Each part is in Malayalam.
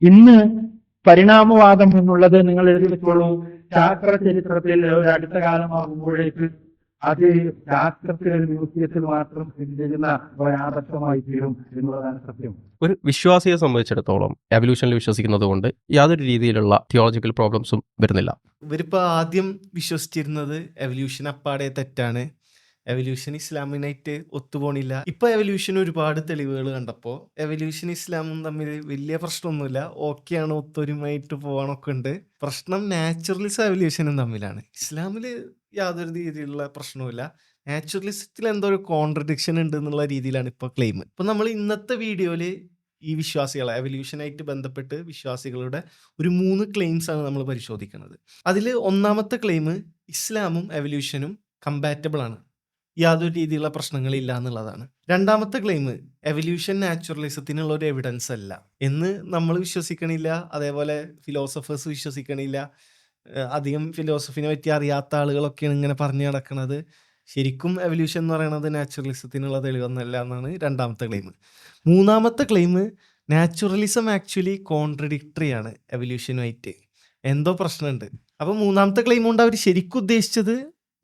ഇന്ന് പരിണാമവാദം എന്നുള്ളത് നിങ്ങൾ എഴുതി വെച്ചോളൂ. ശാസ്ത്ര ചരിത്രത്തിൽ ഒരു അടുത്ത കാലമാകുമ്പോഴേക്ക് അത് ശാസ്ത്രത്തിലെ മ്യൂസിയത്തിൽ മാത്രം സ്ഥിതി ചെയ്യുന്ന ഒരാദർശമായി തീരും എന്നുള്ളതാണ് സത്യം. ഒരു വിശ്വാസിയെ സംബന്ധിച്ചിടത്തോളം എവല്യൂഷനിൽ വിശ്വസിക്കുന്നത് കൊണ്ട് യാതൊരു രീതിയിലുള്ള തിയോളജിക്കൽ പ്രോബ്ലംസും വരുന്നില്ല. ഇവരിപ്പോൾ ആദ്യം വിശ്വസിച്ചിരുന്നത് എവല്യൂഷൻ അപ്പാടെ തെറ്റാണ്, എവല്യൂഷൻ ഇസ്ലാമിനായിട്ട് ഒത്തുപോണില്ല. ഇപ്പൊ എവല്യൂഷൻ ഒരുപാട് തെളിവുകൾ കണ്ടപ്പോൾ എവല്യൂഷൻ ഇസ്ലാമും തമ്മിൽ വലിയ പ്രശ്നമൊന്നുമില്ല, ഓക്കെയാണ്, ഒത്തൊരുമായിട്ട് പോകാനൊക്കെ ഉണ്ട്. പ്രശ്നം നാച്ചുറലിസം എവല്യൂഷനും തമ്മിലാണ്. ഇസ്ലാമിൽ യാതൊരു രീതിയിലുള്ള പ്രശ്നവുമില്ല, നാച്ചുറലിസത്തിൽ എന്തോ ഒരു കോൺട്രഡിക്ഷൻ ഉണ്ട് എന്നുള്ള രീതിയിലാണ് ഇപ്പോൾ ക്ലെയിം. ഇപ്പം നമ്മൾ ഇന്നത്തെ വീഡിയോയിൽ ഈ വിശ്വാസികളെ എവല്യൂഷനായിട്ട് ബന്ധപ്പെട്ട് വിശ്വാസികളുടെ ഒരു 3 ക്ലെയിംസ് ആണ് നമ്മൾ പരിശോധിക്കുന്നത്. അതിൽ ഒന്നാമത്തെ ക്ലെയിം ഇസ്ലാമും എവല്യൂഷനും കമ്പാറ്റബിൾ ആണ്, യാതൊരു രീതിയിലുള്ള പ്രശ്നങ്ങളില്ല എന്നുള്ളതാണ്. രണ്ടാമത്തെ ക്ലെയിം എവല്യൂഷൻ നാച്ചുറലിസത്തിനുള്ള ഒരു എവിഡൻസ് അല്ല എന്ന് നമ്മൾ വിശ്വസിക്കണില്ല, അതേപോലെ ഫിലോസഫേഴ്സ് വിശ്വസിക്കണില്ല. അധികം ഫിലോസഫിനെ പറ്റി അറിയാത്ത ആളുകളൊക്കെയാണ് ഇങ്ങനെ പറഞ്ഞു നടക്കുന്നത്. ശരിക്കും എവല്യൂഷൻ എന്ന് പറയുന്നത് നാച്ചുറലിസത്തിനുള്ള തെളിവൊന്നല്ല എന്നാണ് രണ്ടാമത്തെ ക്ലെയിം. മൂന്നാമത്തെ ക്ലെയിം നാച്ചുറലിസം ആക്ച്വലി കോൺട്രഡിക്ടറി ആണ് എവല്യൂഷനുമായിട്ട്, എന്തോ പ്രശ്നമുണ്ട്. അപ്പോൾ മൂന്നാമത്തെ ക്ലെയിം കൊണ്ട് അവർ ശരിക്കും ഉദ്ദേശിച്ചത്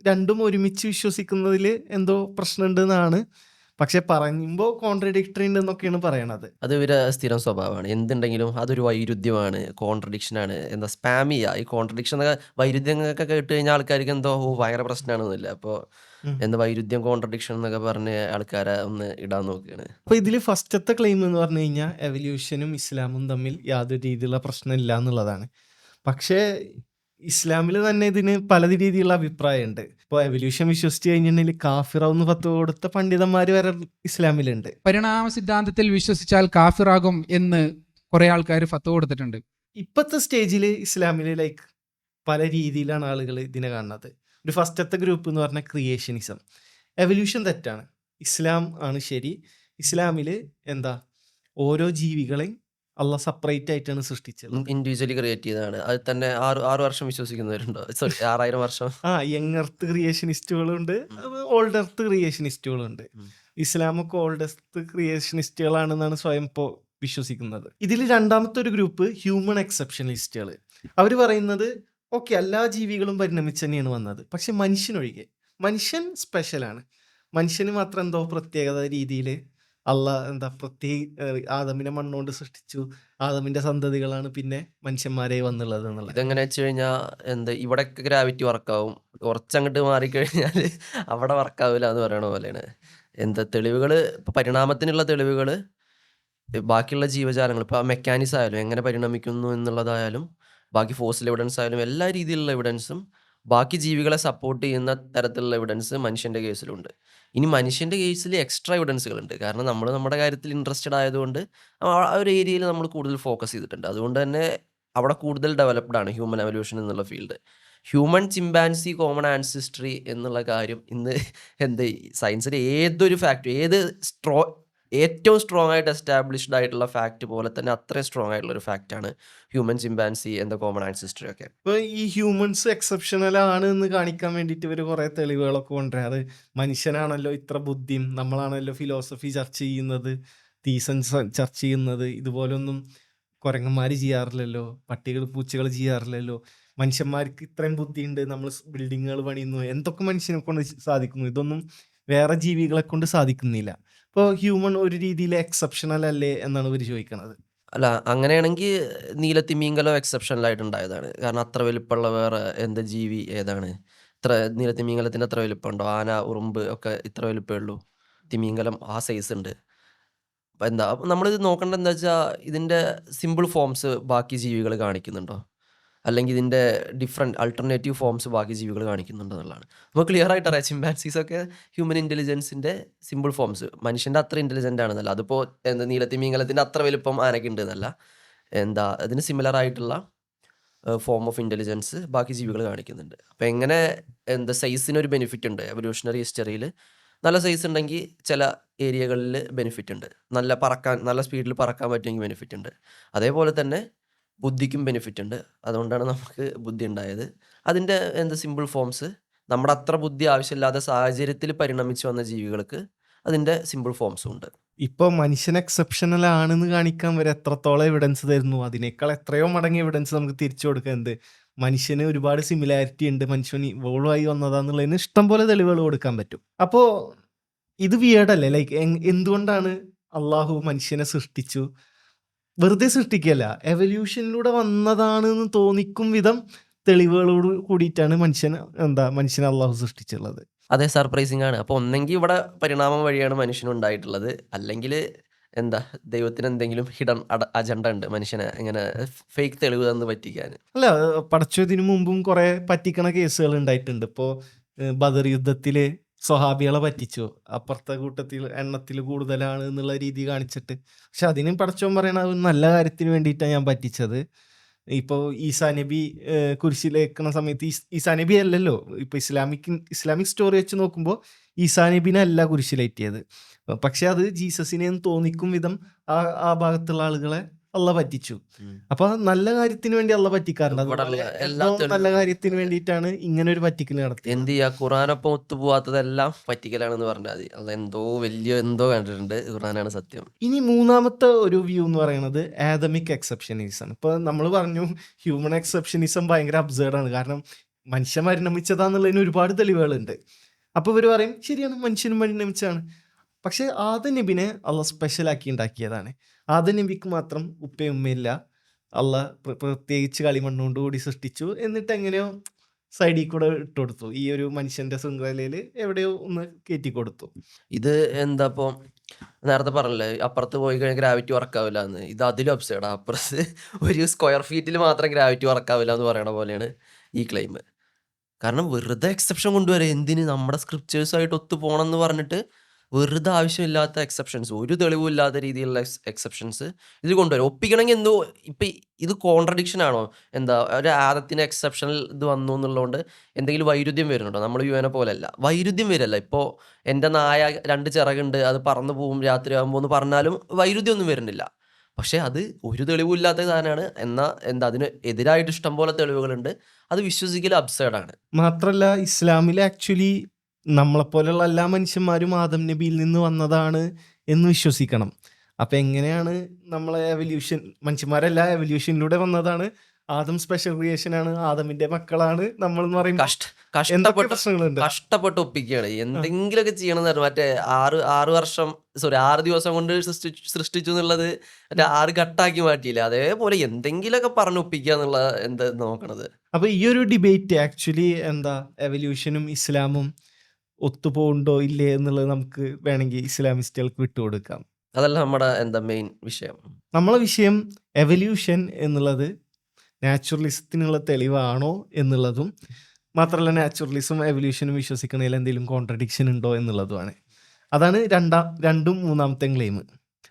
രണ്ടും ഒരുമിച്ച് വിശ്വസിക്കുന്നതിൽ എന്തോ പ്രശ്നമുണ്ട് എന്നാണ്. പക്ഷെ പറയുമ്പോൾ കോൺട്രഡിക്ടറി ഉണ്ട് എന്നൊക്കെയാണ് പറയണത്. അത് ഇവരെ സ്ഥിരം സ്വഭാവമാണ്. എന്തുണ്ടെങ്കിലും അതൊരു വൈരുദ്ധ്യമാണ്, കോൺട്രഡിക്ഷനാണ്, എന്താ സ്പാം ചെയ്യുക. ഈ കോൺട്രഡിക്ഷൻ വൈരുദ്ധ്യങ്ങളൊക്കെ കേട്ട് കഴിഞ്ഞാൽ ആൾക്കാർക്ക് എന്തോ ഭയങ്കര പ്രശ്നമാണെന്നില്ല. അപ്പോൾ എന്താ വൈരുദ്ധ്യം കോൺട്രഡിക്ഷൻ എന്നൊക്കെ പറഞ്ഞ് ആൾക്കാരെ ഒന്ന് ഇടാൻ നോക്കുകയാണ്. അപ്പോൾ ഇതിൽ ഫസ്റ്റത്തെ ക്ലെയിം എന്ന് പറഞ്ഞു കഴിഞ്ഞാൽ എവല്യൂഷനും ഇസ്ലാമും തമ്മിൽ യാതൊരു രീതിയിലുള്ള പ്രശ്നമില്ല എന്നുള്ളതാണ്. പക്ഷേ ഇസ്ലാമിൽ തന്നെ ഇതിന് പല രീതിയിലുള്ള അഭിപ്രായമുണ്ട്. ഇപ്പോൾ എവല്യൂഷൻ വിശ്വസിച്ച് കഴിഞ്ഞിട്ടുണ്ടെങ്കിൽ കാഫിറാവുന്ന ഫത്വ കൊടുത്ത പണ്ഡിതന്മാർ വരെ ഇസ്ലാമിലുണ്ട്. പരിണാമ സിദ്ധാന്തത്തിൽ വിശ്വസിച്ചാൽ കാഫിറാകും എന്ന് കുറെ ആൾക്കാർ ഫത്വ കൊടുത്തിട്ടുണ്ട്. ഇപ്പോഴത്തെ സ്റ്റേജിൽ ഇസ്ലാമിൽ ലൈക്ക് പല രീതിയിലാണ് ആളുകൾ ഇതിനെ കാണുന്നത്. ഒരു ഫസ്റ്റത്തെ ഗ്രൂപ്പ് എന്ന് പറഞ്ഞാൽ ക്രിയേഷനിസം. എവല്യൂഷൻ തെറ്റാണ്, ഇസ്ലാം ആണ് ശരി. ഇസ്ലാമിൽ എന്താ ഓരോ ജീവികളെയും അള്ളാഹ് സെപ്പറേറ്റ് ആയിട്ടാണ് സൃഷ്ടിച്ചത്, ഇൻഡിവിജ്വലി ക്രിയേറ്റ് ചെയ്തതാണ്. അത് തന്നെ 6 വർഷം വിശ്വസിക്കുന്നവരുണ്ടോ? 6000 വർഷം. യങ് എർത്ത് ക്രിയേഷനിസ്റ്റുകളുണ്ട്, ഓൾഡ് എർത്ത് ക്രിയേഷനിസ്റ്റുകളുണ്ട്. ഇസ്ലാമൊക്കെ ഓൾഡ് എർത്ത് ക്രിയേഷനിസ്റ്റുകളാണെന്നാണ് സ്വയം ഇപ്പോൾ വിശ്വസിക്കുന്നത്. ഇതിൽ രണ്ടാമത്തെ ഒരു ഗ്രൂപ്പ് ഹ്യൂമൻ എക്സെപ്ഷനിസ്റ്റുകൾ. അവർ പറയുന്നത് ഓക്കെ, എല്ലാ ജീവികളും പരിണമിച്ച് തന്നെയാണ് വന്നത്, പക്ഷെ മനുഷ്യനൊഴികെ. മനുഷ്യൻ സ്പെഷ്യലാണ്, മനുഷ്യന് മാത്രം എന്തോ പ്രത്യേകത രീതിയിൽ അള്ളാഹ് എന്താ ആദമിനെ മണ്ണുകൊണ്ട് സൃഷ്ടിച്ചു, ആദമിന്റെ സന്തതികളാണ് പിന്നെ മനുഷ്യന്മാരെ വന്നുള്ളത് എന്നുള്ളത്. ഇതെങ്ങനെ വെച്ച് കഴിഞ്ഞാൽ എന്താ ഇവിടെയൊക്കെ ഗ്രാവിറ്റി വർക്കാവും, കുറച്ചങ്ങോട്ട് മാറിക്കഴിഞ്ഞാൽ അവിടെ വർക്കാവില്ല എന്ന് പറയണ പോലെയാണ്. എന്താ തെളിവുകൾ, ഇപ്പോൾ പരിണാമത്തിനുള്ള തെളിവുകൾ ബാക്കിയുള്ള ജീവജാലങ്ങൾ, ഇപ്പോൾ മെക്കാനിക്സ് ആയാലും എങ്ങനെ പരിണമിക്കുന്നു എന്നുള്ളതായാലും ബാക്കി ഫോസിൽ എവിഡൻസ് ആയാലും എല്ലാ രീതിയിലുള്ള എവിഡൻസും ബാക്കി ജീവികളെ സപ്പോർട്ട് ചെയ്യുന്ന തരത്തിലുള്ള എവിഡൻസ് മനുഷ്യൻ്റെ കേസിലുണ്ട്. ഇനി മനുഷ്യൻ്റെ കേസിൽ എക്സ്ട്രാ എവിഡൻസുകളുണ്ട്. കാരണം നമ്മൾ നമ്മുടെ കാര്യത്തിൽ ഇൻട്രസ്റ്റഡ് ആയതുകൊണ്ട് ആ ഒരു ഏരിയയിൽ നമ്മൾ കൂടുതൽ ഫോക്കസ് ചെയ്തിട്ടുണ്ട്. അതുകൊണ്ട് തന്നെ അവിടെ കൂടുതൽ ഡെവലപ്ഡ് ആണ് ഹ്യൂമൻ എവല്യൂഷൻ എന്നുള്ള field. Human chimpanzee common ancestry എന്നുള്ള കാര്യം ഇന്ന് സയൻസിൽ ഏതൊരു ഫാക്ട്, ഏറ്റവും സ്ട്രോങ് ആയിട്ട് എസ്റ്റാബ്ലിഷ്ഡ് ആയിട്ടുള്ള ഫാക്ട് പോലെ തന്നെ അത്രയും സ്ട്രോങ് ആയിട്ടുള്ള ഒരു ഫാക്റ്റാണ് ഹ്യൂമൻ ചിമ്പാൻസി എന്താ കോമൺ ആൻസിസ്ട്രി ഒക്കെ. ഇപ്പോൾ ഈ ഹ്യൂമൻസ് എക്സെപ്ഷണൽ ആണ് എന്ന് കാണിക്കാൻ വേണ്ടിയിട്ട് ഇവർ കുറേ തെളിവുകളൊക്കെ കൊണ്ടുവരാറ്. മനുഷ്യനാണല്ലോ ഇത്ര ബുദ്ധിയും, നമ്മളാണല്ലോ ഫിലോസഫി ചർച്ച ചെയ്യുന്നത്, തീസൻസ് ചർച്ച ചെയ്യുന്നത്, ഇതുപോലൊന്നും കുരങ്ങന്മാർ ചെയ്യാറില്ലല്ലോ, പട്ടികൾ പൂച്ചകൾ ചെയ്യാറില്ലല്ലോ, മനുഷ്യന്മാർക്ക് ഇത്രയും ബുദ്ധിയുണ്ട്, നമ്മൾ ബിൽഡിങ്ങുകൾ പണിയുന്നു, എന്തൊക്കെ മനുഷ്യനെ കൊണ്ട് സാധിക്കുന്നു, ഇതൊന്നും വേറെ ജീവികളെ കൊണ്ട് സാധിക്കുന്നില്ല. ഇപ്പോൾ ഹ്യൂമൻ ഒരു രീതിയിൽ എക്സെപ്ഷണൽ അല്ലേ എന്നാണ് ഇവർ ചോദിക്കുന്നത്. അല്ല, അങ്ങനെയാണെങ്കിൽ നീലത്തിമീങ്കലം എക്സെപ്ഷണലായിട്ടുണ്ടായതാണ്. കാരണം അത്ര വലിപ്പമുള്ള വേറെ എന്ത് ജീവി ഏതാണ്? നീലത്തിമീങ്കലത്തിൻ്റെ അത്ര വലിപ്പമുണ്ടോ? ആന, ഉറുമ്പ് ഒക്കെ ഇത്ര വലിപ്പമേ ഉള്ളൂ. തിമീങ്കലം ആ സൈസ് ഉണ്ട്. അപ്പം എന്താ നമ്മളിത് നോക്കേണ്ടത് എന്താ വെച്ചാൽ ഇതിൻ്റെ സിമ്പിൾ ഫോംസ് ബാക്കി ജീവികൾ കാണിക്കുന്നുണ്ടോ, അല്ലെങ്കിൽ ഇതിൻ്റെ ഡിഫറെൻറ്റ് അൾട്ടർനേറ്റീവ് ഫോംസ് ബാക്കി ജീവികൾ കാണിക്കുന്നുണ്ടോ എന്നുള്ളതാണ്. നമുക്ക് ക്ലിയർ ആയിട്ട് അറിയാം ചിമ്പാൻസീസ് ഒക്കെ ഹ്യൂമൻ ഇൻ്റലിജൻസിൻ്റെ സിമ്പിൾ ഫോംസ്, മനുഷ്യൻ്റെ അത്ര ഇൻ്റലിജൻ്റ് ആണെന്നല്ല. അതിപ്പോൾ എന്താ നീലത്തിമീങ്കലത്തിൻ്റെ അത്ര വലുപ്പം ആനയ്ക്കുണ്ട് എന്നല്ല, എന്താ അതിന് സിമിലർ ആയിട്ടുള്ള ഫോം ഓഫ് ഇൻ്റലിജൻസ് ബാക്കി ജീവികൾ കാണിക്കുന്നുണ്ട്. അപ്പോൾ എങ്ങനെ എന്താ സൈസിനൊരു ബെനിഫിറ്റ് ഉണ്ട് എവല്യൂഷണറി ഹിസ്റ്ററിയിൽ. നല്ല സൈസ് ഉണ്ടെങ്കിൽ ചില ഏരിയകളിൽ ബെനിഫിറ്റ് ഉണ്ട്, നല്ല സ്പീഡിൽ പറക്കാൻ പറ്റുമെങ്കിൽ ബെനിഫിറ്റ് ഉണ്ട്. അതേപോലെ തന്നെ ബുദ്ധിക്കും ബെനിഫിറ്റ് ഉണ്ട്. അതുകൊണ്ടാണ് നമുക്ക് ബുദ്ധി ഉണ്ടായത്. അതിൻ്റെ സിമ്പിൾ ഫോംസ് നമ്മുടെ അത്ര ബുദ്ധി ആവശ്യമില്ലാത്ത സാഹചര്യത്തിൽ പരിണമിച്ച് വന്ന ജീവികൾക്ക് അതിൻ്റെ സിമ്പിൾ ഫോംസും ഉണ്ട്. ഇപ്പൊ മനുഷ്യൻ എക്സെപ്ഷണൽ ആണെന്ന് കാണിക്കാൻ വരെ എത്രത്തോളം എവിഡൻസ് തരുന്നു, അതിനേക്കാൾ എത്രയോ മടങ്ങ് എവിഡൻസ് നമുക്ക് തിരിച്ചു കൊടുക്കാൻ എന്ത് മനുഷ്യന് ഒരുപാട് സിമിലാരിറ്റി ഉണ്ട്, മനുഷ്യൻ ഇവോൾവ് ആയി വന്നതാന്നുള്ളതിന് ഇഷ്ടം പോലെ തെളിവുകൾ കൊടുക്കാൻ പറ്റും. അപ്പോ ഇത് വിയേർഡല്ലേ? ലൈക്ക് എന്തുകൊണ്ടാണ് അള്ളാഹു മനുഷ്യനെ സൃഷ്ടിച്ചു? വെറുതെ സൃഷ്ടിക്കല്ല, എവല്യൂഷനിലൂടെ വന്നതാണ് എന്ന് തോന്നിക്കും വിധം തെളിവുകളോട് കൂടിയിട്ടാണ് മനുഷ്യനെ അള്ളാഹു സൃഷ്ടിച്ചുള്ളത്. അതെ, സർപ്രൈസിങ് ആണ്. അപ്പോൾ ഒന്നെങ്കിൽ ഇവിടെ പരിണാമം വഴിയാണ് മനുഷ്യനുണ്ടായിട്ടുള്ളത്, അല്ലെങ്കിൽ ദൈവത്തിന് എന്തെങ്കിലും ഹിഡൻ അജണ്ട ഉണ്ട് മനുഷ്യനെ ഇങ്ങനെ ഫേക്ക് തെളിവ് തന്ന് പറ്റിക്കാൻ. അല്ല, പടച്ചതിനു മുമ്പും കുറെ പറ്റിക്കണ കേസുകൾ ഉണ്ടായിട്ടുണ്ട്. ഇപ്പോൾ ബദർ യുദ്ധത്തില് സ്വഹാബികളെ പറ്റിച്ചു, അപ്പുറത്തെ കൂട്ടത്തിൽ എണ്ണത്തിൽ കൂടുതലാണ് എന്നുള്ള രീതി കാണിച്ചിട്ട്. പക്ഷെ അതിനും പടച്ചോൻ പറയണ അത് നല്ല കാര്യത്തിന് വേണ്ടിയിട്ടാണ് ഞാൻ പറ്റിച്ചത്. ഇപ്പോൾ ഈസാ നബി കുരിശിലേക്കണ സമയത്ത് ഈസാ നബി അല്ലല്ലോ, ഇപ്പോൾ ഇസ്ലാമിക് സ്റ്റോറി വെച്ച് നോക്കുമ്പോൾ ഈസാ നബിനെ അല്ല കുരിശിലേറ്റിയത്. പക്ഷെ അത് ജീസസിനെ തോന്നിക്കും വിധം ആ ഭാഗത്തുള്ള ആളുകളെ അള്ള പറ്റിച്ചു. അപ്പൊ നല്ല കാര്യത്തിന് വേണ്ടി അള്ള പറ്റിക്കാറുണ്ട്. ഇവിടെയുള്ള എല്ലാ അതുപോലെ നല്ല കാര്യത്തിന് വേണ്ടിയിട്ടാണ് ഇങ്ങനെ ഒരു പറ്റിക്കൽ നടത്തിയത്. എന്ത് ചെയ്യാ, ഖുറാനൊപ്പം ഒത്തുപോകാത്തതെല്ലാം പറ്റിക്കലാണെന്ന് പറഞ്ഞാൽ മതി. അത് എന്തോ കണ്ടിട്ടുണ്ട്, ഖുറാനാണ് സത്യം. ഇനി മൂന്നാമത്തെ ഒരു വ്യൂ എന്ന് പറയുന്നത് ആദമിക് എക്സെപ്ഷനിസം. ഇപ്പൊ നമ്മൾ പറഞ്ഞു ഹ്യൂമൻ എക്സെപ്ഷനിസം ഭയങ്കര അബ്സേർഡാണ്, കാരണം മനുഷ്യൻ പരിണമിച്ചതാന്നുള്ളതിന് ഒരുപാട് തെളിവുകളുണ്ട്. അപ്പൊ ഇവർ പറയും ശരിയാണ്, മനുഷ്യനും പരിണമിച്ചാണ്. പക്ഷെ ആദം നബിനെ അള്ള സ്പെഷ്യലാക്കി ഉണ്ടാക്കിയതാണ്. ആദം നബിക്ക് മാത്രം ഉപ്പയും ഉമ്മയില്ല, അള്ള പ്രത്യേകിച്ച് കളിമണ്ണുകൊണ്ട് കൂടി സൃഷ്ടിച്ചു. എന്നിട്ട് എങ്ങനെയോ സൈഡിൽ കൂടെ ഇട്ടുകൊടുത്തു, ഈ ഒരു മനുഷ്യന്റെ ശൃംഖലയിൽ എവിടെയോ ഒന്ന് കയറ്റി കൊടുത്തു. ഇത് ഇപ്പോ നേരത്തെ പറഞ്ഞല്ലേ, അപ്പുറത്ത് പോയി കഴിഞ്ഞാൽ ഗ്രാവിറ്റി വർക്കാവില്ല എന്ന്. ഇത് അതിലും അപ്സൈഡാ. അപ്പുറത്ത് ഒരു സ്ക്വയർ ഫീറ്റിൽ മാത്രം ഗ്രാവിറ്റി വർക്കാവില്ല എന്ന് പറയണ പോലെയാണ് ഈ ക്ലെയിം. കാരണം വെറുതെ എക്സെപ്ഷൻ കൊണ്ടുവരാം. എന്തിന്? നമ്മുടെ സ്ക്രിപ്റ്റേഴ്സായിട്ട് ഒത്തു പോകണം എന്ന് പറഞ്ഞിട്ട് വെറുതെ ആവശ്യമില്ലാത്ത എക്സെപ്ഷൻസ്, ഒരു തെളിവില്ലാത്ത രീതിയിലുള്ള എക്സെപ്ഷൻസ് ഇത് കൊണ്ടുവരും. ഒപ്പിക്കണമെങ്കിൽ എന്തോ ഇപ്പം ഇത് കോൺട്രഡിക്ഷൻ ആണോ? ഒരു ആദത്തിന് എക്സെപ്ഷണൽ ഇത് വന്നു എന്നുള്ളതുകൊണ്ട് എന്തെങ്കിലും വൈരുദ്ധ്യം വരുന്നുണ്ടോ? നമ്മൾ യുവനെ പോലെയല്ല, വൈരുദ്ധ്യം വരില്ല. ഇപ്പോൾ എൻ്റെ നായ 2 ചിറകുണ്ട്, അത് പറന്നു പോവും രാത്രി ആകുമ്പോൾ എന്ന് പറഞ്ഞാലും വൈരുദ്ധ്യം ഒന്നും വരുന്നില്ല. പക്ഷേ അത് ഒരു തെളിവില്ലാത്ത സാധനമാണ്. എന്നാൽ അതിന് എതിരായിട്ട് ഇഷ്ടംപോലെ തെളിവുകളുണ്ട്. അത് വിശ്വസിക്കൽ അബ്സേർഡാണ്. മാത്രല്ല ഇസ്ലാമിൽ ആക്ച്വലി നമ്മളെപ്പോലെയുള്ള എല്ലാ മനുഷ്യന്മാരും ആദം നബിയിൽ നിന്ന് വന്നതാണ് എന്ന് വിശ്വസിക്കണം. അപ്പൊ എങ്ങനെയാണ് നമ്മളെ എവല്യൂഷൻ? മനുഷ്യന്മാരെല്ലാം എവല്യൂഷനിലൂടെ വന്നതാണ്. ആദം സ്പെഷ്യൽ ക്രിയേഷൻ ആണ്, ആദമിന്റെ മക്കളാണ് നമ്മൾ എന്ന് പറയും. എന്തൊക്കെ പ്രശ്നങ്ങളുണ്ട്. കഷ്ടപ്പെട്ട് ഒപ്പിക്കുകയാണ്. എന്തെങ്കിലുമൊക്കെ ചെയ്യണം എന്ന് പറഞ്ഞു. മറ്റേ 6 ദിവസം കൊണ്ട് സൃഷ്ടിച്ചു എന്നുള്ളത് മറ്റേ 6 ഘട്ടാക്കി മാറ്റിയില്ല. അതേപോലെ എന്തെങ്കിലുമൊക്കെ പറഞ്ഞ് ഒപ്പിക്കുക എന്നുള്ള നോക്കണത്. അപ്പൊ ഈ ഒരു ഡിബേറ്റ് ആക്ച്വലി എവല്യൂഷനും ഇസ്ലാമും ഒത്തുപോകുണ്ടോ ഇല്ലേ എന്നുള്ളത് നമുക്ക് വേണമെങ്കിൽ ഇസ്ലാമിസ്റ്റുകൾക്ക് വിട്ടുകൊടുക്കാം. അതല്ല നമ്മുടെ മെയിൻ വിഷയം. നമ്മളെ വിഷയം എവല്യൂഷൻ എന്നുള്ളത് നാച്ചുറലിസത്തിനുള്ള തെളിവാണോ എന്നുള്ളതും, മാത്രമല്ല നാച്ചുറലിസം എവല്യൂഷനും വിശ്വസിക്കുന്നതിൽ എന്തെങ്കിലും കോൺട്രഡിക്ഷൻ ഉണ്ടോ എന്നുള്ളതുമാണ്. അതാണ് രണ്ടും മൂന്നാമത്തെ ക്ലെയിം.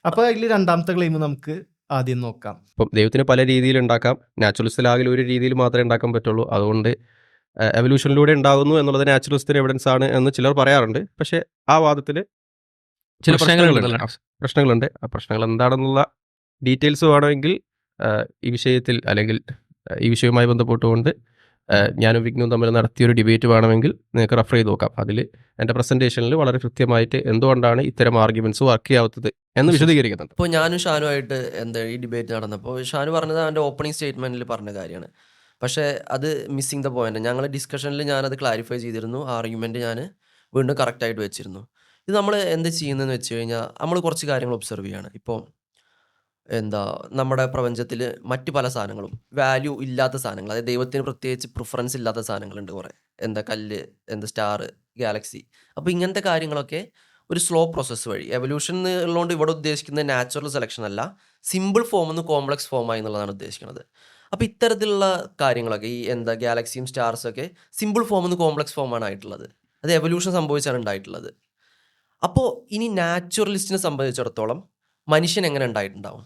അപ്പൊ അതിൽ രണ്ടാമത്തെ ക്ലെയിം നമുക്ക് ആദ്യം നോക്കാം. ഇപ്പം ദൈവത്തിന് പല രീതിയിൽ ഉണ്ടാക്കാം, നാച്ചുറലിസ്റ്റിലാകെ ഒരു രീതിയിൽ മാത്രമേ ഉണ്ടാക്കാൻ പറ്റുള്ളൂ. അതുകൊണ്ട് എവല്യൂഷനിലൂടെ ഉണ്ടാകുന്നു എന്നുള്ളത് നാച്ചുറലിസ്റ്റിന് എവിഡൻസ് ആണ് എന്ന് ചിലർ പറയാറുണ്ട്. പക്ഷേ ആ വാദത്തിൽ ചില പ്രശ്നങ്ങളുണ്ട്. ആ പ്രശ്നങ്ങൾ എന്താണെന്നുള്ള ഡീറ്റെയിൽസ് വേണമെങ്കിൽ ഈ വിഷയത്തിൽ അല്ലെങ്കിൽ ഈ വിഷയവുമായി ബന്ധപ്പെട്ടുകൊണ്ട് ഞാനും വിഘ്നവും തമ്മിൽ നടത്തിയൊരു ഡിബേറ്റ് വേണമെങ്കിൽ നിങ്ങൾക്ക് റെഫർ ചെയ്ത് നോക്കാം. അതിൽ എൻ്റെ പ്രസൻറ്റേഷനിൽ വളരെ കൃത്യമായിട്ട് എന്തുകൊണ്ടാണ് ഇത്തരം ആർഗ്യുമെൻറ്റ്സ് വർക്ക് ചെയ്യാത്തത് എന്ന് വിശദീകരിക്കുന്നുണ്ട്. ഇപ്പോൾ ഞാനും ഷാനുമായിട്ട് ഈ ഡിബേറ്റ് നടന്നപ്പോൾ ഷാനു പറഞ്ഞത് അവൻ്റെ ഓപ്പണിംഗ് സ്റ്റേറ്റ്മെൻറ്റിൽ പറഞ്ഞ കാര്യമാണ്. പക്ഷേ അത് മിസ്സിങ് ദ പോയിന്റ്. ഞങ്ങൾ ഡിസ്കഷനിൽ ഞാനത് ക്ലാരിഫൈ ചെയ്തിരുന്നു. ആർഗ്യുമെൻറ്റ് ഞാൻ വീണ്ടും കറക്റ്റായിട്ട് വെച്ചിരുന്നു. ഇത് നമ്മൾ എന്ത് ചെയ്യുന്നതെന്ന് വെച്ച് കഴിഞ്ഞാൽ നമ്മൾ കുറച്ച് കാര്യങ്ങൾ ഒബ്സർവ് ചെയ്യാണ്. ഇപ്പോൾ നമ്മുടെ പ്രപഞ്ചത്തിൽ മറ്റ് പല സാധനങ്ങളും വാല്യൂ ഇല്ലാത്ത സാധനങ്ങൾ, അതായത് ദൈവത്തിന് പ്രത്യേകിച്ച് പ്രിഫറൻസ് ഇല്ലാത്ത സാധനങ്ങളുണ്ട് കുറേ. കല്ല്, സ്റ്റാർ, ഗാലക്സി. അപ്പോൾ ഇങ്ങനത്തെ കാര്യങ്ങളൊക്കെ ഒരു സ്ലോ പ്രോസസ്സ് വഴി എവല്യൂഷൻ ഉള്ളതുകൊണ്ട് ഇവിടെ ഉദ്ദേശിക്കുന്നത് നാച്ചുറൽ സെലക്ഷൻ അല്ല, സിമ്പിൾ ഫോമിൽ നിന്ന് കോംപ്ലക്സ് ഫോമായി എന്നുള്ളതാണ് ഉദ്ദേശിക്കുന്നത്. അപ്പോൾ ഇത്തരത്തിലുള്ള കാര്യങ്ങളൊക്കെ ഈ ഗാലക്സിയും സ്റ്റാർസൊക്കെ സിമ്പിൾ ഫോമിൽ നിന്ന് കോംപ്ലക്സ് ഫോമാണ് ആയിട്ടുള്ളത്. അത് എവല്യൂഷൻ സംഭവിച്ചാണ് ഉണ്ടായിട്ടുള്ളത്. അപ്പോൾ ഇനി നാച്ചുറലിസ്റ്റിനെ സംബന്ധിച്ചിടത്തോളം മനുഷ്യൻ എങ്ങനെ ഉണ്ടായിട്ടുണ്ടാവും?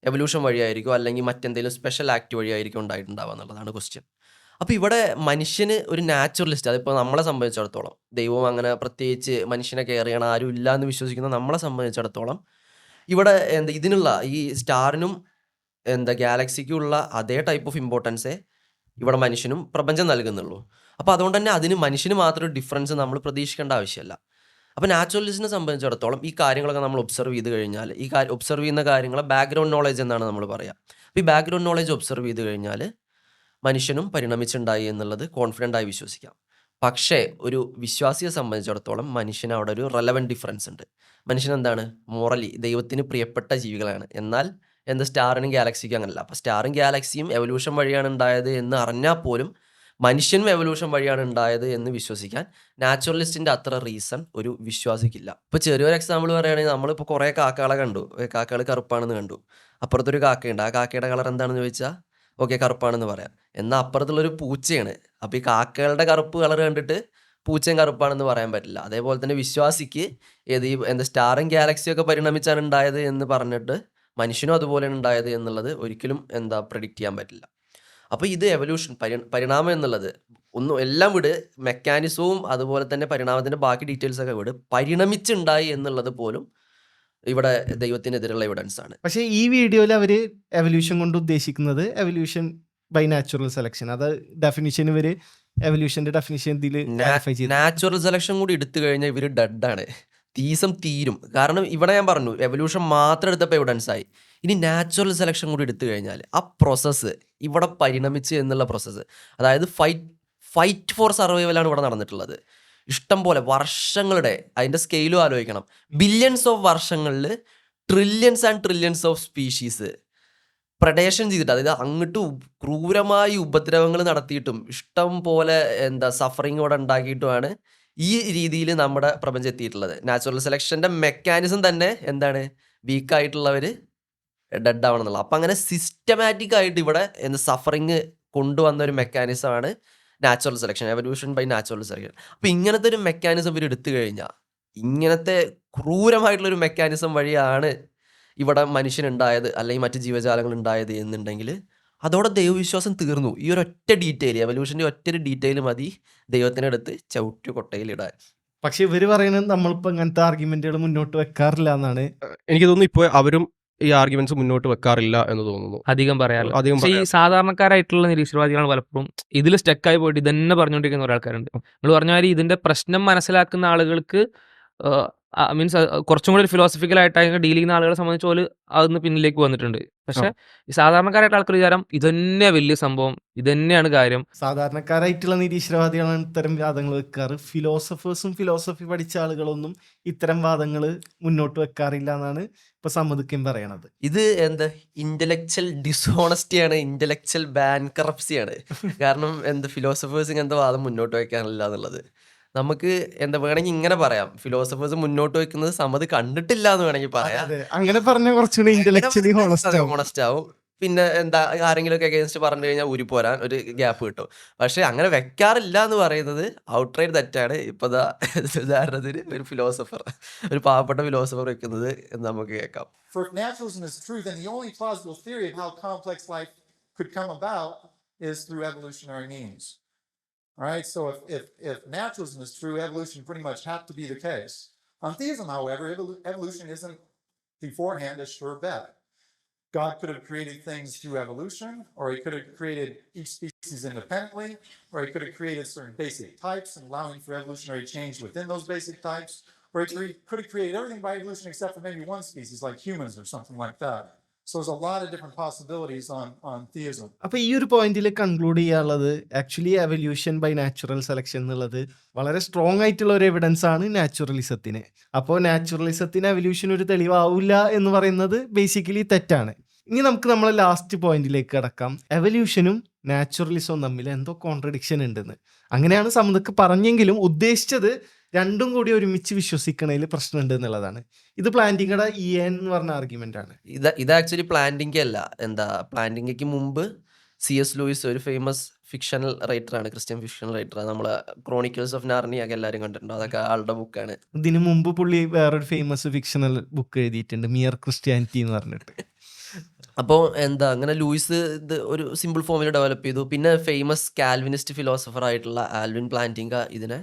എവല്യൂഷൻ വഴിയായിരിക്കും അല്ലെങ്കിൽ മറ്റെന്തെങ്കിലും സ്പെഷ്യൽ ആക്ട് വഴിയായിരിക്കും ഉണ്ടായിട്ടുണ്ടാവുക എന്നുള്ളതാണ് ക്വസ്റ്റ്യൻ. അപ്പോൾ ഇവിടെ മനുഷ്യന് ഒരു നാച്ചുറലിസ്റ്റ്, അതിപ്പോൾ നമ്മളെ സംബന്ധിച്ചിടത്തോളം ദൈവം അങ്ങനെ പ്രത്യേകിച്ച് മനുഷ്യനെ കെയർ ചെയ്യണം ആരും ഇല്ല എന്ന് വിശ്വസിക്കുന്ന നമ്മളെ സംബന്ധിച്ചിടത്തോളം ഇവിടെ ഇതിനുള്ള ഈ സ്റ്റാറിനും ഗാലക്സിക്കുള്ള അതേ ടൈപ്പ് ഓഫ് ഇമ്പോർട്ടൻസേ ഇവിടെ മനുഷ്യനും പ്രപഞ്ചം നൽകുന്നുള്ളൂ. അപ്പോൾ അതുകൊണ്ട് തന്നെ അതിന് മനുഷ്യന് മാത്രം ഡിഫറൻസ് നമ്മൾ പ്രതീക്ഷിക്കേണ്ട ആവശ്യമില്ല. അപ്പോൾ നാച്ചുറലിസ്റ്റിനെ സംബന്ധിച്ചിടത്തോളം ഈ കാര്യങ്ങളൊക്കെ നമ്മൾ ഒബ്സർവ് ചെയ്ത് കഴിഞ്ഞാൽ ഒബ്സർവ് ചെയ്യുന്ന കാര്യങ്ങൾ ബാക്ക്ഗ്രൗണ്ട് നോളേജ് എന്നാണ് നമ്മൾ പറയുക. അപ്പോൾ ഈ ബാക്ക്ഗ്രൗണ്ട് നോളേജ് ഒബ്സർവ് ചെയ്ത് കഴിഞ്ഞാൽ മനുഷ്യനും പരിണമിച്ചുണ്ടായി എന്നുള്ളത് കോൺഫിഡൻ്റ് ആയി വിശ്വസിക്കാം. പക്ഷേ ഒരു വിശ്വാസിയെ സംബന്ധിച്ചിടത്തോളം മനുഷ്യന് അവിടെ ഒരു റെലവൻറ്റ് ഡിഫറൻസ് ഉണ്ട്. മനുഷ്യൻ എന്താണ്? മോറലി ദൈവത്തിന് പ്രിയപ്പെട്ട ജീവികളാണ്. എന്നാൽ സ്റ്റാറിനും ഗാലക്സിക്കും അങ്ങനല്ല. അപ്പോൾ സ്റ്റാറും ഗാലക്സിയും എവല്യൂഷൻ വഴിയാണ് ഉണ്ടായത് എന്ന് അറിഞ്ഞാൽ പോലും മനുഷ്യനും എവല്യൂഷൻ വഴിയാണ് ഉണ്ടായത് എന്ന് വിശ്വസിക്കാൻ നാച്ചുറലിസ്റ്റിൻ്റെ അത്ര റീസൺ ഒരു വിശ്വാസിക്കില്ല. ഇപ്പോൾ ചെറിയൊരു എക്സാമ്പിൾ പറയുകയാണെങ്കിൽ നമ്മളിപ്പോൾ കുറേ കാക്കകളെ കണ്ടു. കാക്കകൾ കറുപ്പാണെന്ന് കണ്ടു. അപ്പുറത്തൊരു കാക്കയുണ്ട്. ആ കാക്കയുടെ കളർ എന്താണെന്ന് ചോദിച്ചാൽ ഓക്കെ കറുപ്പാണെന്ന് പറയാം. എന്നാൽ അപ്പുറത്തുള്ളൊരു പൂച്ചയാണ്. അപ്പോൾ ഈ കാക്കകളുടെ കറുപ്പ് കളർ കണ്ടിട്ട് പൂച്ചയും കറുപ്പാണെന്ന് പറയാൻ പറ്റില്ല. അതേപോലെ തന്നെ വിശ്വാസിക്ക് സ്റ്റാറും ഗാലക്സിയും ഒക്കെ പരിണമിച്ചാണ് ഉണ്ടായത് എന്ന് പറഞ്ഞിട്ട് മനുഷ്യനും അതുപോലെയാണ് ഉണ്ടായത് എന്നുള്ളത് ഒരിക്കലും പ്രെഡിക്റ്റ് ചെയ്യാൻ പറ്റില്ല. അപ്പോൾ ഇത് എവല്യൂഷൻ പരിണാമം എന്നുള്ളത് എല്ലാം വിട്, മെക്കാനിസവും അതുപോലെ തന്നെ പരിണാമത്തിൻ്റെ ബാക്കി ഡീറ്റെയിൽസ് ഒക്കെ വിട്, പരിണമിച്ചുണ്ടായി എന്നുള്ളത് പോലും ഇവിടെ ദൈവത്തിനെതിരുള്ള എവിഡൻസ് ആണ്. പക്ഷേ ഈ വീഡിയോയിൽ അവർ എവല്യൂഷൻ കൊണ്ട് ഉദ്ദേശിക്കുന്നത് എവല്യൂഷൻ ബൈ നാച്ചുറൽ സെലക്ഷൻ. അത് ഡെഫിനിഷൻ ഇവർ എവല്യൂഷന്റെ ഡെഫിനിഷൻ ഇതിൽ നാച്ചുറൽ സെലക്ഷൻ കൂടി എടുത്തു കഴിഞ്ഞാൽ ഇവർ ഡെഡാണ്. തീസം തീരും. കാരണം ഇവിടെ ഞാൻ പറഞ്ഞു എവല്യൂഷൻ മാത്രം എടുത്തപ്പോൾ എവിഡൻസ് ആയി. ഇനി നാച്ചുറൽ സെലക്ഷൻ കൂടി എടുത്തു കഴിഞ്ഞാൽ ആ പ്രോസസ്സ് ഇവിടെ പരിണമിച്ച് എന്നുള്ള പ്രോസസ്സ്, അതായത് ഫൈറ്റ് ഫോർ സർവൈവലാണ് ഇവിടെ നടന്നിട്ടുള്ളത്. ഇഷ്ടം പോലെ വർഷങ്ങളുടെ അതിൻ്റെ സ്കെയിലും ആലോചിക്കണം. ബില്യൺസ് ഓഫ് വർഷങ്ങളിൽ trillions and trillions of species predation ചെയ്തിട്ട്, അതായത് അങ്ങോട്ട് ക്രൂരമായ ഉപദ്രവങ്ങൾ നടത്തിയിട്ടും ഇഷ്ടം പോലെ സഫറിങ് ഇവിടെ ഉണ്ടാക്കിയിട്ടുമാണ് ഈ രീതിയിൽ നമ്മുടെ പ്രപഞ്ചം എത്തിയിട്ടുള്ളത്. നാച്ചുറൽ സെലക്ഷൻ്റെ മെക്കാനിസം തന്നെ വീക്കായിട്ടുള്ളവർ ഡെഡ് ആവണമെന്നുള്ള. അപ്പം അങ്ങനെ സിസ്റ്റമാറ്റിക് ആയിട്ട് ഇവിടെ സഫറിങ് കൊണ്ടുവന്ന ഒരു മെക്കാനിസമാണ് natural selection, evolution by natural selection. അപ്പോൾ ഇങ്ങനത്തെ ഒരു മെക്കാനിസം ഇവർ എടുത്തു കഴിഞ്ഞാൽ, ഇങ്ങനത്തെ ക്രൂരമായിട്ടുള്ളൊരു മെക്കാനിസം വഴിയാണ് ഇവിടെ മനുഷ്യനുണ്ടായത് അല്ലെങ്കിൽ മറ്റ് ജീവജാലങ്ങൾ ഉണ്ടായത് എന്നുണ്ടെങ്കിൽ അതോടെ ദൈവവിശ്വാസം തീർന്നു. ഈ ഒരൊറ്റ ഡീറ്റെയിൽ, എവല്യൂഷൻ്റെ ഒറ്റൊരു ഡീറ്റെയിൽ മതി ദൈവത്തിനടുത്ത് ചവിട്ടി കൊട്ടയിലിടാൻ. പക്ഷെ ഇവർ പറയുന്നത് നമ്മളിപ്പോൾ ഇങ്ങനത്തെ ആർഗ്യുമെന്റുകൾ മുന്നോട്ട് വെക്കാറില്ല എന്നാണ് എനിക്ക് തോന്നുന്നു. ഇപ്പോൾ അവരും ഈ ആർഗ്യുമെന്റ്സ് മുന്നോട്ട് വെക്കാറില്ല എന്ന് തോന്നുന്നു. അധികം പറയാറില്ല. പക്ഷേ ഈ സാധാരണക്കാരായിട്ടുള്ള നിരീശ്വരവാദികളാണ് പലപ്പോഴും ഇതിൽ സ്റ്റക്കായി പോയിട്ട് ഇതന്നെ പറഞ്ഞുകൊണ്ടിരിക്കുന്ന ഒരാൾക്കാരുണ്ട്. നമ്മൾ പറഞ്ഞ മാതിരി ഇതിന്റെ പ്രശ്നം മനസ്സിലാക്കുന്ന ആളുകൾക്ക് മീൻസ് കുറച്ചും കൂടി ഫിലോസഫിക്കലായിട്ട് അതിനെ ഡീൽ ചെയ്യുന്ന ആളുകളെ സംബന്ധിച്ച് പോലും അതൊന്ന് പിന്നിലേക്ക് വന്നിട്ടുണ്ട്. പക്ഷെ ഈ സാധാരണക്കാരായിട്ട് ആൾക്കാർ വിചാരം ഇതന്നെ വലിയ സംഭവം, ഇതന്നെയാണ് കാര്യം. സാധാരണക്കാരായിട്ടുള്ള നിരീശ്വരവാദികളാണ് ഇത്തരം വാദങ്ങൾ വെക്കാറ്. ഫിലോസഫേഴ്സും ഫിലോസഫി പഠിച്ച ആളുകളൊന്നും ഇത്തരം വാദങ്ങൾ മുന്നോട്ട് വെക്കാറില്ല എന്നാണ് ഇപ്പൊ സമ്മതിക്കും പറയണത്. ഇത് ഇന്റലക്ച്വൽ ഡിസോണസ്റ്റിയാണ്, ഇന്റലക്ച്വൽ ബാൻകറപ്സിയാണ്. കാരണം ഫിലോസഫേഴ്സ് ഇങ്ങനത്തെ വാദം മുന്നോട്ട് വയ്ക്കാനില്ല എന്നുള്ളത്. നമുക്ക് വേണമെങ്കിൽ ഇങ്ങനെ പറയാം, ഫിലോസഫേഴ്സ് മുന്നോട്ട് വെക്കുന്നത് സമ്മതി കണ്ടിട്ടില്ല എന്ന് വേണമെങ്കിൽ പറയാം. അങ്ങനെ പറഞ്ഞ കുറച്ചുകൂടി ഇന്റലക്ച്വലി ഹോണസ്റ്റ് ആവും. പിന്നെ ആരെങ്കിലും ഒക്കെ അഗേൻസ്റ്റ് പറഞ്ഞു കഴിഞ്ഞാൽ ഊരിപ്പോരാൻ ഒരു ഗ്യാപ്പ് കിട്ടും. പക്ഷെ അങ്ങനെ വെക്കാറില്ല എന്ന് പറയുന്നത് ഔട്ട്റൈറ്റ് തെറ്റാണ്. ഇപ്പൊ ഉദാഹരണത്തിന് ഒരു ഫിലോസഫർ, ഒരു പാവപ്പെട്ട ഫിലോസഫർ വെക്കുന്നത് നമുക്ക് കേൾക്കാം. For if naturalism is true, then the only plausible theory of how complex life could come about is through evolutionary means. All right, so if naturalism is true, evolution pretty much had to be the case. On theism, however, evolution isn't beforehand a sure bet. God could have created things through evolution, or he could have created each species independently, or he could have created certain basic types and allowing for evolutionary change within those basic types, or he could have created everything by evolution except for maybe one species like humans or something like that. So there's a lot of different possibilities on theism. അപ്പോൾ ഈ ഒരു പോയിന്റിൽ കൺക്ലൂഡ് ചെയ്യാനുള്ളത് actually evolution by natural selection എന്നുള്ളത് വളരെ സ്ട്രോങ് ആയിട്ടുള്ള ഒരു എവിഡൻസ് ആണ് നാച്ചുറലിസത്തിന്. അപ്പോൾ നാച്ചുറലിസത്തിന് എവല്യൂഷൻ ഒരു തെളിവാവില്ല എന്ന് പറയുന്നത് ബേസിക്കലി തെറ്റാണ്. ഇനി നമുക്ക് നമ്മളെ ലാസ്റ്റ് പോയിന്റിലേക്ക് കടക്കാം. എവല്യൂഷനും നാച്ചുറലിസവും തമ്മിൽ എന്തോ കോൺട്രഡിക്ഷൻ ഉണ്ടെന്ന്. അങ്ങനെയാണ് സമ്മതക്ക് പറഞ്ഞെങ്കിലും ഉദ്ദേശിച്ചത് രണ്ടും കൂടി ഒരുമിച്ച് വിശ്വസിക്കണതിൽ പ്രശ്നമുണ്ട് എന്നുള്ളതാണ്. ഇത് പ്ലാന്റിങ്ങയുടെ എന്ന് പറഞ്ഞ ആർഗ്യുമെന്റ് ആണ്. ഇത് ആക്ച്വലി പ്ലാന്റിംഗ് അല്ല. പ്ലാന്റിംഗയ്ക്ക് മുമ്പ് C.S. ലൂയിസ് ഒരു ഫേമസ് ഫിക്ഷണൽ റൈറ്ററാണ്, ക്രിസ്ത്യൻ ഫിക്ഷണൽ റൈറ്ററാണ്. നമ്മളെ ക്രോണിക്കിൾസ് ഓഫ് നാർണിയ ഒക്കെ എല്ലാവരും കണ്ടിട്ടുണ്ടോ? അതൊക്കെ ആളുടെ ബുക്കാണ്. ഇതിനു മുമ്പ് പുള്ളി വേറൊരു ഫേമസ് ഫിക്ഷണൽ ബുക്ക് എഴുതിയിട്ടുണ്ട്, മിയർ ക്രിസ്ത്യാനിറ്റി എന്ന് പറഞ്ഞിട്ട്. അപ്പോൾ അങ്ങനെ ലൂയിസ് ഇത് ഒരു സിമ്പിൾ ഫോമിൽ ഡെവലപ്പ് ചെയ്തു. പിന്നെ ഫേമസ് കാൽവിനിസ്റ്റ് ഫിലോസഫർ ആയിട്ടുള്ള ആൽവിൻ പ്ലാന്റിംഗ ഇതിനെ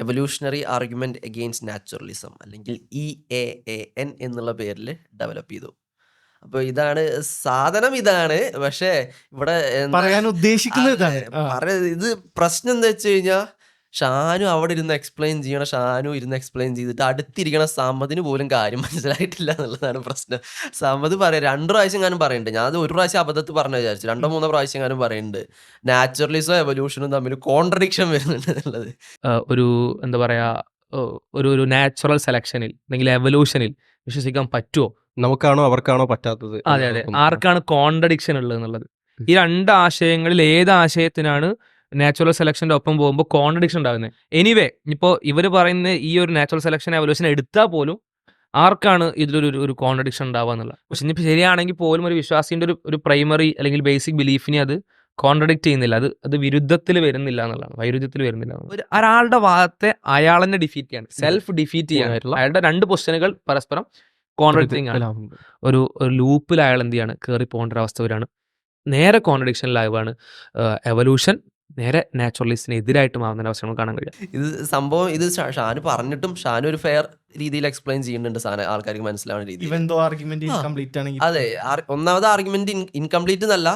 എവല്യൂഷണറി ആർഗ്യുമെന്റ് അഗെയിൻസ്റ്റ് നാച്ചുറലിസം അല്ലെങ്കിൽ EAAN എന്നുള്ള പേരിൽ ഡെവലപ്പ് ചെയ്തു. അപ്പോൾ ഇതാണ് സാധനം, ഇതാണ്. പക്ഷേ ഇവിടെ പറയാൻ ഉദ്ദേശിക്കുന്നത് ഇത് പ്രശ്നം എന്താ വെച്ച് കഴിഞ്ഞാൽ ഷാനു അവിടെ ഇരുന്ന് എക്സ്പ്ലെയിൻ ചെയ്യണ ഷാനു ഇരുന്ന് എക്സ്പ്ലെയിൻ ചെയ്തിട്ട് അടുത്തിരിക്കണ സമ്മതിന് പോലും കാര്യം മനസ്സിലായിട്ടില്ല എന്നുള്ളതാണ് പ്രശ്നം. സമ്മത് പറയാം 2 പ്രാവശ്യം എങ്ങാനും പറയുന്നുണ്ട്. ഞാനത് 1 പ്രാവശ്യം അബദ്ധത്തിൽ പറഞ്ഞു വിചാരിച്ചു. 2-3 പ്രാവശ്യം എങ്ങാനും പറയുന്നുണ്ട് നാച്ചുറലിസോ എവല്യൂഷനും തമ്മിൽ കോൺട്രഡിക്ഷൻ വരുന്നുണ്ട് എന്നുള്ളത്. ഒരു എന്താ പറയാ ഒരു നാച്ചുറൽ സെലക്ഷനിൽ അല്ലെങ്കിൽ എവല്യൂഷനിൽ വിശ്വസിക്കാൻ പറ്റുമോ? നമുക്കാണോ അവർക്കാണോ പറ്റാത്തത്? അതെ അതെ, ആർക്കാണ് കോൺട്രഡിക്ഷൻ ഉള്ളത് എന്നുള്ളത്. ഈ 2 ആശയങ്ങളിൽ ഏത് ആശയത്തിനാണ് നാച്ചുറൽ സെലക്ഷന്റെ ഒപ്പം പോകുമ്പോൾ കോൺട്രഡിക്ഷൻ ഉണ്ടാകുന്നത്? എനിവേ, ഇപ്പോൾ ഇവർ പറയുന്ന ഈ ഒരു നാച്ചുറൽ സെലക്ഷൻ എവല്യൂഷൻ എടുത്താൽ പോലും ആർക്കാണ് ഇതിലൊരു കോൺട്രഡിക്ഷൻ ഉണ്ടാവുക എന്നുള്ളത്. പക്ഷെ ഇനിയിപ്പോൾ ശരിയാണെങ്കിൽ പോലും ഒരു വിശ്വാസിന്റെ ഒരു പ്രൈമറി അല്ലെങ്കിൽ ബേസിക് ബിലീഫിനെ അത് കോൺട്രഡിക്റ്റ് ചെയ്യുന്നില്ല, അത് വിരുദ്ധത്തിൽ വരുന്നില്ല എന്നുള്ളതാണ്, വൈരുദ്ധ്യത്തിൽ വരുന്നില്ല എന്നുള്ളത്. ഒരാളുടെ വാദത്തെ അയാൾ തന്നെ ഡിഫീറ്റ് ചെയ്യാണ്, സെൽഫ് ഡിഫീറ്റ് ചെയ്യാനായിട്ടുള്ള അയാളുടെ 2 പൊസിഷനുകൾ പരസ്പരം കോൺട്രഡിക്റ്റിംഗ് ആണ്. ഒരു ലൂപ്പിൽ അയാൾ എന്ത് ചെയ്യാണ്, കയറി പോകേണ്ട ഒരു അവസ്ഥ വരാണ്. നേരെ കോൺട്രഡിക്ഷനിലാവുകയാണ്. എവല്യൂഷൻ നേരെ നാച്ചുറലിസ്റ്റിന് എതിരായിട്ട് മാറുന്ന അവസ്ഥ നമുക്ക് കാണാൻ കഴിയും. ഇത് സംഭവം ഇത് ഷാനു പറഞ്ഞിട്ടും ഷാനു ഒരു ഫെയർ രീതിയിൽ എക്സ്പ്ലെയിൻ ചെയ്യുന്നുണ്ട് സാധനം ആൾക്കാർക്ക് മനസ്സിലാവുന്ന രീതിയിൽ. ഇവൻ ദോ ആർഗ്യുമെന്റ് ഇൻകംപ്ലീറ്റ് ആണെങ്കിൽ അതെ, ഒന്നാമത് ആർഗ്യുമെന്റ് ഇൻകംപ്ലീറ്റ് എന്നല്ല,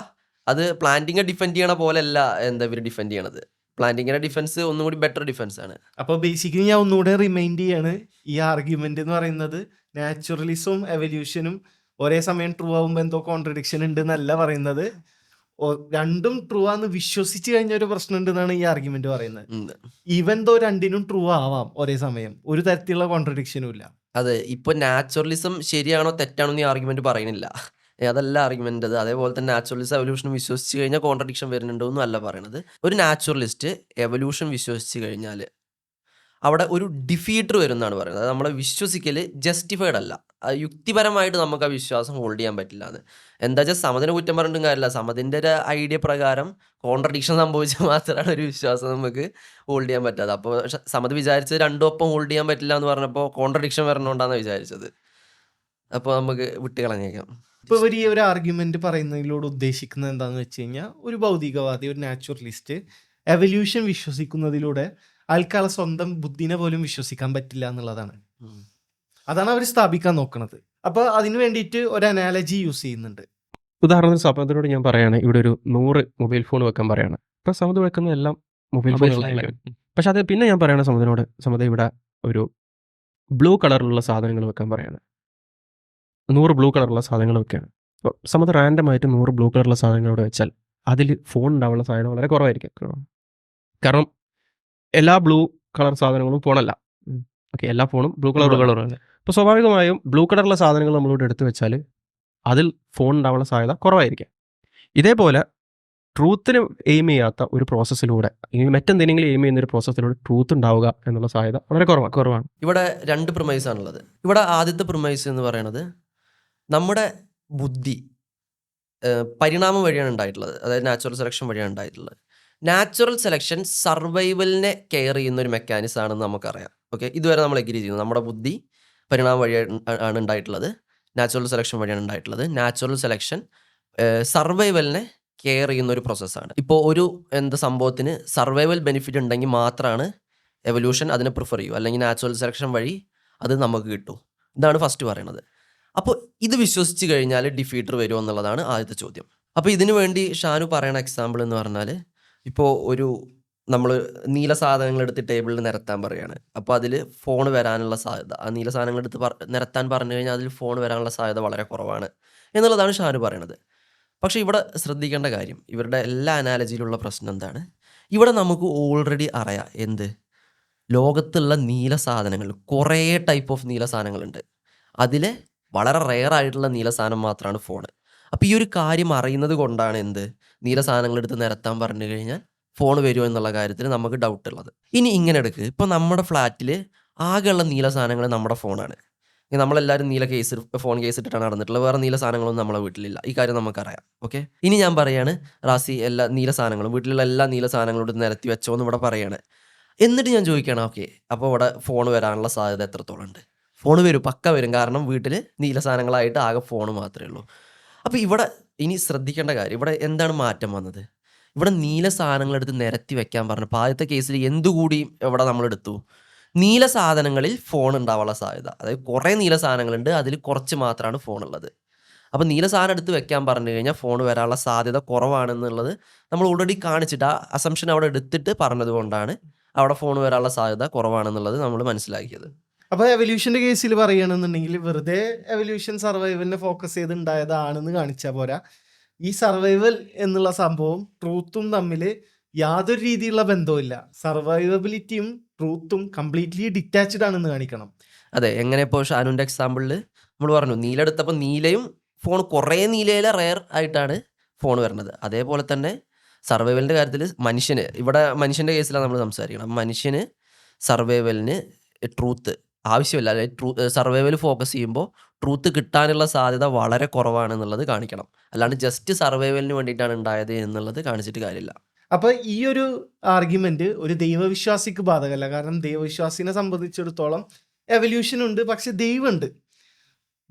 അത് പ്ലാന്റിങ്ങിനെ ഡിഫെൻഡ് ചെയ്യണ പോലെയല്ല എന്താ ഇവർ ഡിഫെൻഡ് ചെയ്യണത്. പ്ലാന്റിങ്ങിന്റെ ഡിഫൻസ് ഒന്നും കൂടി ബെറ്റർ ഡിഫൻസ് ആണ്. അപ്പോൾ ബേസിക്കലി ഞാൻ ഒന്നുകൂടെ റിമൈൻഡ് ചെയ്യാണ്, ഈ ആർഗ്യുമെന്റ് എന്ന് പറയുന്നത് നാച്ചുറലിസവും എവല്യൂഷനും ഒരേ സമയം ട്രൂ ആവുമ്പോൾ എന്തോ കോൺട്രഡിക്ഷൻ ഉണ്ട് എന്നല്ല പറയുന്നത്. രണ്ടും ട്രൂ ആന്ന് വിശ്വസിച്ച് കഴിഞ്ഞ ഒരു പ്രശ്നം ഉണ്ടെന്നാണ് ഈ ആർഗ്യുമെന്റ് പറയുന്നത്. ഈവൻ ദോ രണ്ടിനും ട്രൂ ആവാം ഒരേ സമയം, ഒരു തരത്തിലുള്ള കോൺട്രഡിക്ഷനും ഇല്ല. അതെ, ഇപ്പൊ നാച്ചുറലിസം ശരിയാണോ തെറ്റാണോ ഈ ആർഗ്യുമെന്റ് പറയുന്നില്ല, അതല്ല ആർഗ്യുമെന്റ്. അത് അതേപോലെ തന്നെ നാച്ചുറലിസ്റ്റ് എവല്യൂഷൻ വിശ്വസിച്ച് കഴിഞ്ഞാൽ കോൺട്രഡിക്ഷൻ വരുന്നുണ്ടോ എന്നും അല്ല പറയണത്. ഒരു നാച്ചുറലിസ്റ്റ് എവല്യൂഷൻ വിശ്വസിച്ച് കഴിഞ്ഞാൽ അവിടെ ഒരു ഡിഫീറ്റർ വരും എന്നാണ് പറയുന്നത്. അത് നമ്മളെ വിശ്വസിക്കൽ ജസ്റ്റിഫൈഡ് അല്ല, യുക്തിപരമായിട്ട് നമുക്ക് ആ വിശ്വാസം ഹോൾഡ് ചെയ്യാൻ പറ്റില്ല എന്ന്. എന്താ വെച്ചാൽ സമതിനെ കുറ്റം പറഞ്ഞിട്ടും കാര്യമില്ല, സമതിൻ്റെ ഒരു ഐഡിയ പ്രകാരം കോൺട്രഡിക്ഷൻ സംഭവിച്ചാൽ മാത്രമാണ് ഒരു വിശ്വാസം നമുക്ക് ഹോൾഡ് ചെയ്യാൻ പറ്റാതെ. അപ്പോൾ സമത് വിചാരിച്ചത് 2 ഒപ്പം ഹോൾഡ് ചെയ്യാൻ പറ്റില്ല എന്ന് പറഞ്ഞപ്പോൾ കോൺട്രഡിക്ഷൻ വരണോണ്ടാണ് വിചാരിച്ചത്. അപ്പോൾ നമുക്ക് വിട്ടുകളഞ്ഞേക്കാം. ഇപ്പോൾ ഇവർ ഈ ഒരു ആർഗ്യുമെന്റ് പറയുന്നതിലൂടെ ഉദ്ദേശിക്കുന്നത് എന്താണെന്ന് വെച്ച് കഴിഞ്ഞാൽ, ഒരു ഭൗതികവാദി, ഒരു നാച്ചുറലിസ്റ്റ് എവല്യൂഷൻ വിശ്വസിക്കുന്നതിലൂടെ ആൾക്കാളെ സ്വന്തം ബുദ്ധിനെ പോലും വിശ്വസിക്കാൻ പറ്റില്ല എന്നുള്ളതാണ്. അതാണ് അവർ സ്ഥാപിക്കാൻ നോക്കുന്നത്. അപ്പോൾ അതിന് വേണ്ടിയിട്ട് ഒരു അനാലജി യൂസ് ചെയ്യുന്നുണ്ട്. ഉദാഹരണത്തിന് സമതിനോട് ഞാൻ പറയാണ് ഇവിടെ ഒരു 100 മൊബൈൽ ഫോൺ വെക്കാൻ പറയാണ്. ഇപ്പൊ സമത് വെക്കുന്ന എല്ലാം മൊബൈൽ ഫോണുകളായിരിക്കും. പക്ഷെ അത് പിന്നെ ഞാൻ പറയണ സമതിനോട്, സമത ഇവിടെ ഒരു ബ്ലൂ കളറിലുള്ള സാധനങ്ങൾ വെക്കാൻ പറയാണ്. 100 ബ്ലൂ കളറുള്ള സാധനങ്ങൾ വെക്കുകയാണ്. അപ്പോൾ സമത് റാൻഡം ആയിട്ട് 100 ബ്ലൂ കളറുള്ള സാധനങ്ങൾ ഇവിടെ വെച്ചാൽ അതിൽ ഫോൺ ഉണ്ടാവാനുള്ള സാധനം വളരെ കുറവായിരിക്കും. കാരണം എല്ലാ ബ്ലൂ കളർ സാധനങ്ങളും ഫോണല്ല. ഓക്കെ, എല്ലാ ഫോണും ബ്ലൂ കളറാണ്. അപ്പോൾ സ്വാഭാവികമായും ബ്ലൂ കളറുള്ള സാധനങ്ങൾ നമ്മളിവിടെ എടുത്തു വെച്ചാൽ അതിൽ ഫോൺ ഉണ്ടാവാനുള്ള സാധ്യത കുറവായിരിക്കും. ഇതേപോലെ ട്രൂത്തിന് എയിം ചെയ്യാത്ത ഒരു പ്രോസസ്സിലൂടെ, മറ്റെന്തെങ്കിലും എയിം ചെയ്യുന്ന ഒരു പ്രോസസ്സിലൂടെ ട്രൂത്ത് ഉണ്ടാവുക എന്നുള്ള സാധ്യത വളരെ കുറവാണ്. ഇവിടെ 2 പ്രിമൈസ് ആണുള്ളത്. ഇവിടെ ആദ്യത്തെ പ്രിമൈസ് എന്ന് പറയുന്നത് നമ്മുടെ ബുദ്ധി പരിണാമം വഴിയാണ് ഉണ്ടായിട്ടുള്ളത്, അതായത് നാച്ചുറൽ സെലക്ഷൻ വഴിയാണ് ഉണ്ടായിട്ടുള്ളത്. നാച്ചുറൽ സെലക്ഷൻ സർവൈവലിനെ കെയർ ചെയ്യുന്ന ഒരു മെക്കാനിസം ആണെന്ന് നമുക്കറിയാം. ഓക്കെ, ഇതുവരെ നമ്മൾ എഗ്രി ചെയ്യുന്നു. നമ്മുടെ ബുദ്ധി പരിണാമം വഴിയാണ് ഉണ്ടായിട്ടുള്ളത്, നാച്ചുറൽ സെലക്ഷൻ വഴിയാണ് ഉണ്ടായിട്ടുള്ളത്. നാച്ചുറൽ സെലക്ഷൻ സർവൈവലിനെ കെയർ ചെയ്യുന്ന ഒരു പ്രോസസ്സാണ്. ഇപ്പോൾ ഒരു സംഭവത്തിന് സർവൈവൽ ബെനിഫിറ്റ് ഉണ്ടെങ്കിൽ മാത്രമാണ് എവല്യൂഷൻ അതിനെ പ്രിഫർ ചെയ്യൂ, അല്ലെങ്കിൽ നാച്ചുറൽ സെലക്ഷൻ വഴി അത് നമുക്ക് കിട്ടും. ഇതാണ് ഫസ്റ്റ് പറയണത്. അപ്പോൾ ഇത് വിശ്വസിച്ച് കഴിഞ്ഞാൽ ഡിഫീറ്റർ വരുമോ എന്നുള്ളതാണ് ആദ്യത്തെ ചോദ്യം. അപ്പോൾ ഇതിനു വേണ്ടി ഷാനു പറയണ എക്സാമ്പിൾ എന്ന് പറഞ്ഞാൽ, ഇപ്പോൾ നമ്മൾ നീല സാധനങ്ങൾ എടുത്ത് ടേബിളിൽ നിരത്താൻ പറയുകയാണ്. അപ്പോൾ അതിൽ ഫോൺ വരാനുള്ള സാധ്യത, ആ നീല സാധനങ്ങൾ എടുത്ത് നിരത്താൻ പറഞ്ഞു കഴിഞ്ഞാൽ അതിൽ ഫോൺ വരാനുള്ള സാധ്യത വളരെ കുറവാണ് എന്നുള്ളതാണ് ഷാനു പറയണത്. പക്ഷേ ഇവിടെ ശ്രദ്ധിക്കേണ്ട കാര്യം, ഇവരുടെ എല്ലാ അനാലജിയിലുള്ള പ്രശ്നം എന്താണ്, ഇവിടെ നമുക്ക് ഓൾറെഡി അറിയാം ലോകത്തുള്ള നീല സാധനങ്ങൾ, കുറേ ടൈപ്പ് ഓഫ് നീല സാധനങ്ങളുണ്ട്. അതിൽ വളരെ റെയർ ആയിട്ടുള്ള നീല സാധനം മാത്രമാണ് ഫോൺ. അപ്പോൾ ഈ ഒരു കാര്യം അറിയുന്നത് കൊണ്ടാണ് നീല സാധനങ്ങൾ എടുത്ത് നിരത്താൻ പറഞ്ഞു കഴിഞ്ഞാൽ ഫോൺ വരുമോ എന്നുള്ള കാര്യത്തിൽ നമുക്ക് ഡൗട്ട് ഉള്ളത്. ഇനി ഇങ്ങനെ എടുക്കുക, ഇപ്പോൾ നമ്മുടെ ഫ്ലാറ്റിൽ ആകെയുള്ള നീല സാധനങ്ങൾ നമ്മുടെ ഫോണാണ്. നമ്മളെല്ലാവരും ഫോൺ കേസ് ഇട്ടിട്ടാണ് നടന്നിട്ടുള്ളത്. വേറെ നീല സാധനങ്ങളൊന്നും നമ്മളെ വീട്ടിലില്ല, ഈ കാര്യം നമുക്കറിയാം. ഓക്കെ, ഇനി ഞാൻ പറയാണ് റാസി എല്ലാ നീല സാധനങ്ങളും വീട്ടിലുള്ള എല്ലാ നീല സാധനങ്ങളോട് നിരത്തി വെച്ചോ എന്ന് ഇവിടെ പറയാണ്. എന്നിട്ട് ഞാൻ ചോദിക്കുകയാണ്, ഓക്കെ അപ്പോൾ ഇവിടെ ഫോൺ വരാനുള്ള സാധ്യത എത്രത്തോളം ഉണ്ട്? ഫോൺ വരും, പക്ക വരും. കാരണം വീട്ടിൽ നീല സാധനങ്ങളായിട്ട് ആകെ ഫോൺ മാത്രമേ ഉള്ളൂ. അപ്പോൾ ഇവിടെ ഇനി ശ്രദ്ധിക്കേണ്ട കാര്യം, ഇവിടെ എന്താണ് മാറ്റം വന്നത്? ഇവിടെ നീല സാധനങ്ങളെടുത്ത് നിരത്തി വെക്കാൻ പറഞ്ഞപ്പോൾ ആദ്യത്തെ കേസിൽ എന്തുകൂടി ഇവിടെ നമ്മളെടുത്തു, നീല സാധനങ്ങളിൽ ഫോൺ ഉണ്ടാവാനുള്ള സാധ്യത, അതായത് കുറേ നീല സാധനങ്ങളുണ്ട്, അതിൽ കുറച്ച് മാത്രമാണ് ഫോണുള്ളത്. അപ്പോൾ നീല സാധനം എടുത്ത് വെക്കാൻ പറഞ്ഞു കഴിഞ്ഞാൽ ഫോൺ വരാനുള്ള സാധ്യത കുറവാണെന്നുള്ളത് നമ്മൾ ഓൾറെഡി കാണിച്ചിട്ട് ആ അസംഷൻ അവിടെ എടുത്തിട്ട് പറഞ്ഞത് കൊണ്ടാണ് അവിടെ ഫോൺ വരാനുള്ള സാധ്യത കുറവാണെന്നുള്ളത് നമ്മൾ മനസ്സിലാക്കിയത്. അപ്പോൾ എവല്യൂഷന്റെ കേസിൽ പറയുകയാണെന്നുണ്ടെങ്കിൽ വെറുതെ എവല്യൂഷൻ സർവൈവലിനെ ഫോക്കസ് ചെയ്ത് ഉണ്ടായതാണെന്ന് കാണിച്ചാൽ പോരാ. ഈ സർവൈവൽ എന്നുള്ള സംഭവം ട്രൂത്തും തമ്മിൽ യാതൊരു രീതിയിലുള്ള ബന്ധവുമില്ല. സർവൈവബിലിറ്റിയും ട്രൂത്തും കംപ്ലീറ്റ്ലി ഡിറ്റാച്ച്ഡ് ആണെന്ന് കാണിക്കണം. അതെ, എങ്ങനെ ഇപ്പോൾ ഷാനുവിൻ്റെ എക്സാമ്പിളിൽ നമ്മൾ പറഞ്ഞു നീല എടുത്തപ്പോൾ നീലയും ഫോൺ കുറേ നീലയിലെ റെയർ ആയിട്ടാണ് ഫോൺ വരുന്നത്. അതേപോലെ തന്നെ സർവൈവലിൻ്റെ കാര്യത്തിൽ മനുഷ്യന്, ഇവിടെ മനുഷ്യൻ്റെ കേസിലാണ് നമ്മൾ സംസാരിക്കണം. മനുഷ്യന് സർവൈവലിന് ട്രൂത്ത് ആവശ്യമില്ല, അല്ലെങ്കിൽ സർവൈവൽ ഫോക്കസ് ചെയ്യുമ്പോൾ ട്രൂത്ത് കിട്ടാനുള്ള സാധ്യത വളരെ കുറവാണെന്നുള്ളത് കാണിക്കണം. അല്ലാണ്ട് ജസ്റ്റ് സർവൈവലിന് വേണ്ടിയിട്ടാണ് ഉണ്ടായത് എന്നുള്ളത് കാണിച്ചിട്ട് കാര്യമില്ല. അപ്പോൾ ഈ ഒരു ആർഗ്യുമെന്റ് ഒരു ദൈവവിശ്വാസിക്ക് ബാധകമല്ല. കാരണം ദൈവവിശ്വാസിനെ സംബന്ധിച്ചിടത്തോളം എവല്യൂഷൻ ഉണ്ട്, പക്ഷെ ദൈവമുണ്ട്.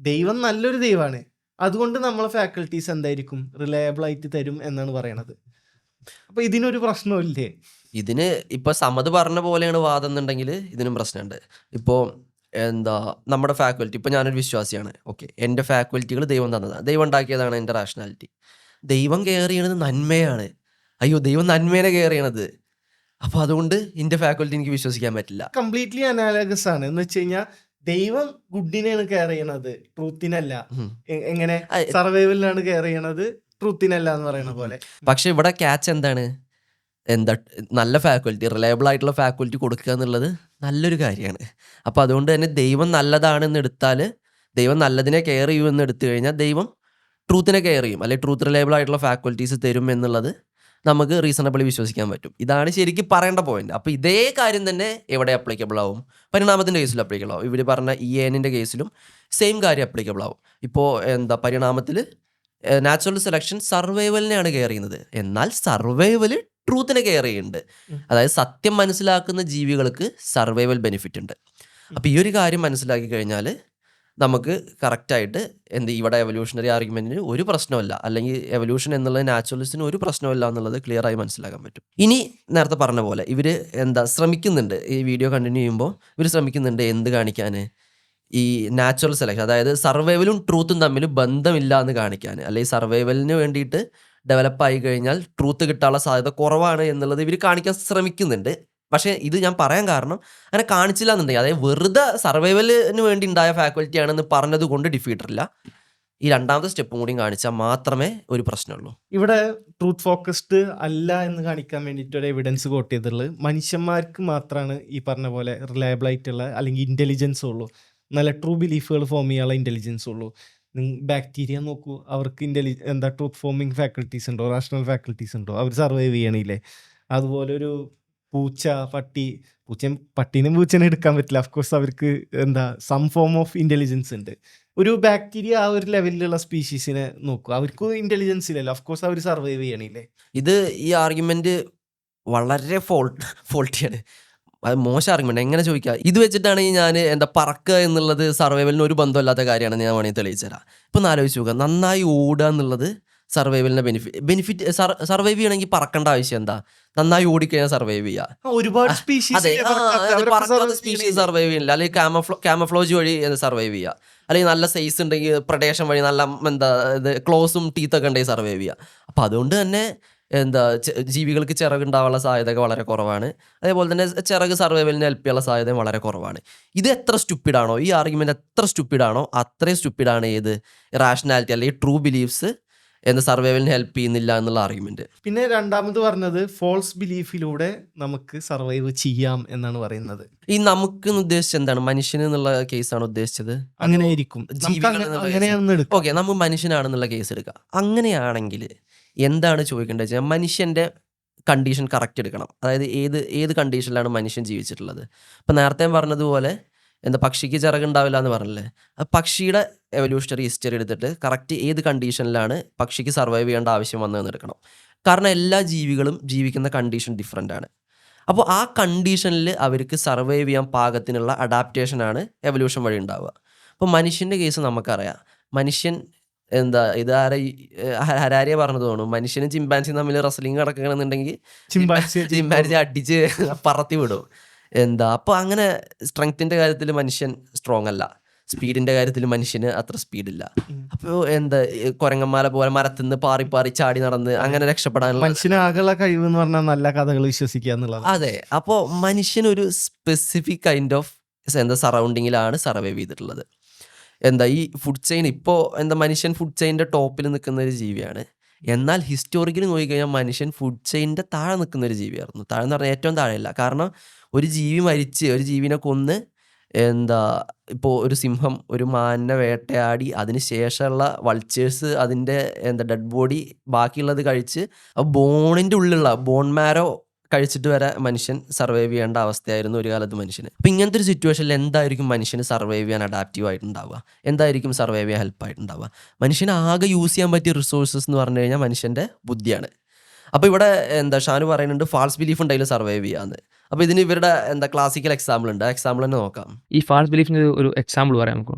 ദൈവം നല്ലൊരു ദൈവമാണ്. അതുകൊണ്ട് നമ്മളെ ഫാക്കൽറ്റീസ് എന്തായിരിക്കും, റിലയബിൾ ആയിട്ട് തരും എന്നാണ് പറയണത്. അപ്പോൾ ഇതിനൊരു പ്രശ്നമില്ലേ? ഇതിന് ഇപ്പോൾ സമത് പറഞ്ഞ പോലെയാണ് വാദം എന്നുണ്ടെങ്കിൽ ഇതിനും പ്രശ്നമുണ്ട്. ഇപ്പോൾ നമ്മുടെ ഫാക്കൽറ്റി, ഇപ്പോൾ ഞാനൊരു വിശ്വാസിയാണ്, ഓക്കെ, എൻ്റെ ഫാക്കൽറ്റികൾ ദൈവം തന്നതാണ്, ദൈവം ഉണ്ടാക്കിയതാണ് എൻ്റെ റാഷണാലിറ്റി. ദൈവം കെയർ ചെയ്യണത് നന്മയാണ്. അയ്യോ, ദൈവം നന്മേനെ കെയർ ചെയ്യണത്, അപ്പോൾ അതുകൊണ്ട് എൻ്റെ ഫാക്കൽറ്റി എനിക്ക് വിശ്വസിക്കാൻ പറ്റില്ല. കംപ്ലീറ്റ്ലി അനാലഗസ് ആണ്. എന്ന് വെച്ച് കഴിഞ്ഞാൽ ദൈവം ഗുഡിനെയാണ് കെയർ ചെയ്യണത്, ട്രൂത്തിനല്ല. എങ്ങനെ സർവൈവലിനാണ് കെയർ ചെയ്യണത്, ട്രൂത്തിനല്ല എന്ന് പറയുന്ന പോലെ. പക്ഷെ ഇവിടെ ക്യാച്ച് എന്താണ്, നല്ല ഫാക്കൽറ്റി, റിലയബിൾ ആയിട്ടുള്ള ഫാക്കൽറ്റി കൊടുക്കുക എന്നുള്ളത് നല്ലൊരു കാര്യമാണ്. അപ്പോൾ അതുകൊണ്ട് തന്നെ ദൈവം നല്ലതാണെന്ന് എടുത്താൽ, ദൈവം നല്ലതിനെ കെയർ ചെയ്യുമെന്ന് എടുത്തു കഴിഞ്ഞാൽ ദൈവം ട്രൂത്തിനെ കെയർ ചെയ്യും, അല്ലെങ്കിൽ ട്രൂത്ത് റിലയബിൾ ആയിട്ടുള്ള ഫാക്കൽറ്റീസ് തരും എന്നുള്ളത് നമുക്ക് റീസണബിളി വിശ്വസിക്കാൻ പറ്റും. ഇതാണ് ശരിക്കും പറയേണ്ട പോയിന്റ്. അപ്പോൾ ഇതേ കാര്യം തന്നെ എവിടെ അപ്ലിക്കബിൾ ആവും, പരിണാമത്തിൻ്റെ കേസിലും അപ്ലിക്കബിൾ ആവും. ഇവർ പറഞ്ഞ EANൻ്റെ കേസിലും സെയിം കാര്യം അപ്ലിക്കബിൾ ആവും. ഇപ്പോൾ പരിണാമത്തിൽ നാച്ചുറൽ സെലക്ഷൻ സർവൈവലിനെയാണ് കെയർ ചെയ്യുന്നത്, എന്നാൽ സർവൈവൽ ട്രൂത്തിനെ കെയർ ചെയ്യുന്നുണ്ട്. അതായത് സത്യം മനസ്സിലാക്കുന്ന ജീവികൾക്ക് സർവൈവൽ ബെനിഫിറ്റ് ഉണ്ട്. അപ്പോൾ ഈ ഒരു കാര്യം മനസ്സിലാക്കി കഴിഞ്ഞാൽ നമുക്ക് കറക്റ്റായിട്ട് ഇവിടെ എവല്യൂഷണറി ആർഗ്യുമെൻറ്റിന് ഒരു പ്രശ്നമല്ല, അല്ലെങ്കിൽ എവല്യൂഷൻ എന്നുള്ളത് നാച്ചുറലിസ്റ്റിന് ഒരു പ്രശ്നമല്ല എന്നുള്ളത് ക്ലിയറായി മനസ്സിലാക്കാൻ പറ്റും. ഇനി നേരത്തെ പറഞ്ഞ പോലെ ഇവർ ശ്രമിക്കുന്നുണ്ട്, ഈ വീഡിയോ കണ്ടിന്യൂ ചെയ്യുമ്പോൾ ഇവർ ശ്രമിക്കുന്നുണ്ട് എന്ത് കാണിക്കാൻ, ഈ നാച്ചുറൽ സെലക്ഷൻ, അതായത് സർവൈവലും ട്രൂത്തും തമ്മിൽ ബന്ധമില്ല എന്ന് കാണിക്കാൻ, അല്ലെങ്കിൽ സർവൈവലിന് വേണ്ടിയിട്ട് ഡെവലപ്പായി കഴിഞ്ഞാൽ ട്രൂത്ത് കിട്ടാനുള്ള സാധ്യത കുറവാണ് എന്നുള്ളത് ഇവർ കാണിക്കാൻ ശ്രമിക്കുന്നുണ്ട്. പക്ഷേ ഇത് ഞാൻ പറയാൻ കാരണം അങ്ങനെ കാണിച്ചില്ല എന്നുണ്ടെങ്കിൽ, അതായത് വെറുതെ സർവൈവലിന് വേണ്ടി ഉണ്ടായ ഫാക്കൽറ്റി ആണെന്ന് പറഞ്ഞത് കൊണ്ട് ഡിഫീറ്ററില്ല. ഈ രണ്ടാമത്തെ സ്റ്റെപ്പും കൂടി കാണിച്ചാൽ മാത്രമേ ഒരു പ്രശ്നമുള്ളൂ. ഇവിടെ ട്രൂത്ത് ഫോക്കസ്ഡ് അല്ല എന്ന് കാണിക്കാൻ വേണ്ടിയിട്ട് ഒരു എവിഡൻസ് കോട്ട് ചെയ്തിട്ടുള്ളത് മനുഷ്യന്മാർക്ക് മാത്രമാണ് ഈ പറഞ്ഞ പോലെ റിലയബിൾ ആയിട്ടുള്ള അല്ലെങ്കിൽ ഇൻ്റലിജൻസ് ഉള്ളൂ, നല്ല ട്രൂ ബിലീഫുകൾ ഫോം ചെയ്യാനുള്ള ഇൻ്റലിജൻസ് ഉള്ളൂ. ബാക്ടീരിയ നോക്കൂ, അവർക്ക് ട്രൂത്ത് ഫോമിങ് ഫാക്കൽറ്റീസ് ഉണ്ടോ, റാഷണൽ ഫാക്കൽറ്റീസ് ഉണ്ടോ, അവർ സർവൈവ് ചെയ്യണില്ലേ? അതുപോലെ ഒരു പൂച്ച, പട്ടീനും പൂച്ചനെ എടുക്കാൻ പറ്റില്ല, അഫ്കോഴ്സ് അവർക്ക് സം ഫോം ഓഫ് ഇൻ്റലിജൻസ് ഉണ്ട്. ഒരു ബാക്ടീരിയ ആ ഒരു ലെവലിലുള്ള സ്പീഷീസിനെ നോക്കൂ, അവർക്ക് ഇൻ്റലിജൻസ് ഇല്ലല്ലോ, അഫ്കോഴ്സ് അവർ സർവൈവ് ചെയ്യണില്ലേ? ഇത് ഈ ആർഗ്യുമെന്റ് വളരെ ഫോൾട്ടിയാണ്, അത് മോശം ആർഗ്യുമെന്റ്. എങ്ങനെ ചോദിക്കുക, ഇത് വെച്ചിട്ടാണെങ്കിൽ ഞാൻ പറക്കുക എന്നുള്ളത് സർവൈവലിന് ഒരു ബന്ധമില്ലാത്ത കാര്യമാണെന്ന് ഞാൻ വേണമെങ്കിൽ തെളിയിച്ചു തരാം. ഇപ്പം ആലോചിച്ച് നോക്കുക, നന്നായി ഓടുക എന്നുള്ളത് സർവൈവലിന് ബെനിഫിറ്റ് സർവൈവ് ചെയ്യണമെങ്കിൽ പറക്കേണ്ട ആവശ്യം എന്താ, നന്നായി ഓടിക്കഴിഞ്ഞാൽ സർവൈവ് ചെയ്യുക. ഒരുപാട് അതെ, സ്പീഷീസ് സ്പീഷീസ് സർവൈവ് ചെയ്യില്ല, അല്ലെങ്കിൽ ക്യാമഫ്ലോജ് വഴി സർവൈവ് ചെയ്യുക, അല്ലെങ്കിൽ നല്ല സൈസ് ഉണ്ടെങ്കിൽ പ്രഡേഷൻ വഴി നല്ല ക്ലോസും ടീത്തൊക്കെ ഉണ്ടെങ്കിൽ സർവൈവ് ചെയ്യുക. അപ്പോൾ അതുകൊണ്ട് തന്നെ ജീവികൾക്ക് ചിറകുണ്ടാവാനുള്ള സാധ്യതയൊക്കെ വളരെ കുറവാണ്. അതേപോലെ തന്നെ ചിറക് സർവൈവലിന് ഹെൽപ്പ് ചെയ്യാനുള്ള സാധ്യതയും വളരെ കുറവാണ്. ഇത് എത്ര സ്റ്റുപ്പിഡാണോ, ഈ ആർഗ്യുമെന്റ് എത്ര സ്റ്റുപ്പിഡാണോ അത്രയും സ്റ്റുപ്പിഡാണ് ഏത് റാഷണാലിറ്റി അല്ലെങ്കിൽ ട്രൂ ബിലീഫ്സ് സർവൈവലിന് ഹെൽപ്പ് ചെയ്യുന്നില്ല എന്നുള്ള ആർഗ്യുമെന്റ്. പിന്നെ രണ്ടാമത് പറഞ്ഞത് ഫോൾസ് ബിലീഫിലൂടെ നമുക്ക് സർവൈവ് ചെയ്യാം എന്നാണ് പറയുന്നത്. ഈ നമുക്ക് ഉദ്ദേശിച്ചത് എന്താണ്, മനുഷ്യന് എന്നുള്ള കേസാണ് ഉദ്ദേശിച്ചത്? അങ്ങനെ ആയിരിക്കും, ഓക്കെ, നമുക്ക് മനുഷ്യനാണെന്നുള്ള കേസ് എടുക്കാം. അങ്ങനെയാണെങ്കിൽ എന്താണ് ചോദിക്കേണ്ടത് വെച്ചാൽ മനുഷ്യൻ്റെ കണ്ടീഷൻ കറക്റ്റ് എടുക്കണം. അതായത് ഏത് കണ്ടീഷനിലാണ് മനുഷ്യൻ ജീവിച്ചിട്ടുള്ളത്. ഇപ്പം നേരത്തെ പറഞ്ഞതുപോലെ പക്ഷിക്ക് ചിറകുണ്ടാവില്ല എന്ന് പറഞ്ഞില്ലേ, പക്ഷിയുടെ എവല്യൂഷണറി ഹിസ്റ്ററി എടുത്തിട്ട് കറക്റ്റ് ഏത് കണ്ടീഷനിലാണ് പക്ഷിക്ക് സർവൈവ് ചെയ്യേണ്ട ആവശ്യം വന്നതെന്ന് എടുക്കണം. കാരണം എല്ലാ ജീവികളും ജീവിക്കുന്ന കണ്ടീഷൻ ഡിഫറെൻ്റ് ആണ്. അപ്പോൾ ആ കണ്ടീഷനിൽ അവർക്ക് സർവൈവ് ചെയ്യാൻ പാകത്തിനുള്ള അഡാപ്റ്റേഷനാണ് എവല്യൂഷൻ വഴി ഉണ്ടാവുക. അപ്പോൾ മനുഷ്യൻ്റെ കേസ് നമുക്കറിയാം, മനുഷ്യൻ ഇത് ഹരാരിയെ പറഞ്ഞു തോന്നുന്നു, മനുഷ്യനും ചിമ്പാൻസിയും തമ്മിൽ റെസ്ലിംഗ് നടക്കുകയാണെന്നുണ്ടെങ്കിൽ ചിമ്പാൻസി അടിച്ച് പറത്തി വിടും. അപ്പോൾ അങ്ങനെ സ്ട്രെങ്ത്തിൻ്റെ കാര്യത്തിൽ മനുഷ്യൻ സ്ട്രോങ് അല്ല, സ്പീഡിന്റെ കാര്യത്തിൽ മനുഷ്യന് അത്ര സ്പീഡില്ല. ഉം. അപ്പോൾ എന്താ കുരങ്ങന്മാരെ പോലെ മരത്തിന്ന് പാറി പാറി ചാടി നടന്ന് അങ്ങനെ രക്ഷപ്പെടാനുള്ള മനുഷ്യന് ആകെയുള്ള കഴിവ് എന്ന് പറഞ്ഞാൽ നല്ല കഥകൾ വിശ്വസിക്കുക എന്നുള്ളത്. അതെ. അപ്പോൾ മനുഷ്യനൊരു സ്പെസിഫിക് കൈൻഡ് ഓഫ് എന്താ സറൗണ്ടിങ്ങിലാണ് സർവൈവ് ചെയ്തിട്ടുള്ളത്. എന്താ ഈ ഫുഡ് ചെയിൻ ഇപ്പോൾ എന്താ മനുഷ്യൻ ഫുഡ് ചെയിൻ്റെ ടോപ്പിൽ നിൽക്കുന്ന ഒരു ജീവിയാണ്. എന്നാൽ ഹിസ്റ്റോറിക്കലി നോക്കിക്കഴിഞ്ഞാൽ മനുഷ്യൻ ഫുഡ് ചെയിൻ്റെ താഴെ നിൽക്കുന്ന ഒരു ജീവിയായിരുന്നു. താഴെ എന്ന് പറഞ്ഞാൽ ഏറ്റവും താഴെയല്ല. കാരണം ഒരു ജീവി മരിച്ച് ഒരു ജീവിനെ കൊന്ന് എന്താ ഇപ്പോൾ ഒരു സിംഹം ഒരു മാനിനെ വേട്ടയാടി അതിന് ശേഷമുള്ള വൾച്ചേഴ്സ് അതിൻ്റെ എന്താ ഡെഡ് ബോഡി ബാക്കിയുള്ളത് കഴിച്ച് ബോണിൻ്റെ ഉള്ളിലുള്ള ബോൺ മാരോ കഴിച്ചിട്ട് വരെ മനുഷ്യൻ സർവൈവ് ചെയ്യേണ്ട അവസ്ഥയായിരുന്നു ഒരു കാലത്ത് മനുഷ്യന്. അപ്പോൾ ഇങ്ങനത്തെ ഒരു സിറ്റുവേഷനിൽ എന്തായിരിക്കും മനുഷ്യന് സർവൈവ് ചെയ്യാൻ അഡാപ്റ്റീവ് ആയിട്ടുണ്ടാവുക, എന്തായിരിക്കും സർവൈവ് ചെയ്യാൻ ഹെൽപ്പായിട്ടുണ്ടാവുക? മനുഷ്യന് ആകെ യൂസ് ചെയ്യാൻ പറ്റിയ റിസോഴ്സസ് എന്ന് പറഞ്ഞു കഴിഞ്ഞാൽ മനുഷ്യൻ്റെ ബുദ്ധിയാണ്. അപ്പോൾ ഇവിടെ എന്താ ഷാനു പറയുന്നുണ്ട് ഫാൾസ് ബിലീഫ് ഉണ്ടെങ്കിൽ സർവൈവ് ചെയ്യാമെന്ന്. അപ്പോൾ ഇതിന് ഇവരുടെ എന്താ ക്ലാസിക്കൽ എക്സാമ്പിൾ ഉണ്ട്, ആ എക്സാമ്പിൾ തന്നെ നോക്കാം. ഈ ഫാൾസ് ബിലീഫിന് ഒരു എക്സാമ്പിൾ പറയാം നമുക്ക്.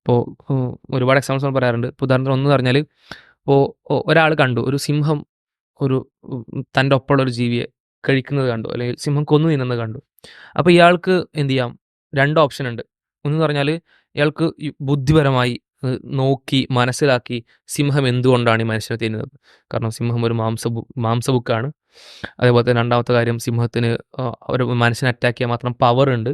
ഇപ്പോൾ ഒരുപാട് എക്സാമ്പിൾസ് നമ്മൾ പറയാറുണ്ട്. ഇപ്പോൾ ഉദാഹരണത്തിന് ഒന്ന് പറഞ്ഞാൽ, ഇപ്പോൾ ഒരാൾ കണ്ടു ഒരു സിംഹം ഒരു തൻ്റെ ഒപ്പമുള്ള ഒരു ജീവിയെ കഴിക്കുന്നത് കണ്ടു, അല്ലെങ്കിൽ സിംഹം കൊന്നു തിന്നുന്നത് കണ്ടു. അപ്പോൾ ഇയാൾക്ക് എന്ത് ചെയ്യാം? 2 ഓപ്ഷൻ ഉണ്ട്. ഒന്ന് പറഞ്ഞാൽ ഇയാൾക്ക് ബുദ്ധിപരമായി നോക്കി മനസ്സിലാക്കി സിംഹം എന്തുകൊണ്ടാണ് ഈ മനുഷ്യനെ തിന്നുന്നത്. കാരണം സിംഹം ഒരു മാംസബുക്കാണ്. അതേപോലെ തന്നെ രണ്ടാമത്തെ കാര്യം, സിംഹത്തിന് ഒരു മനുഷ്യനെ അറ്റാക്ക് ചെയ്യാൻ മാത്രം പവർ ഉണ്ട്.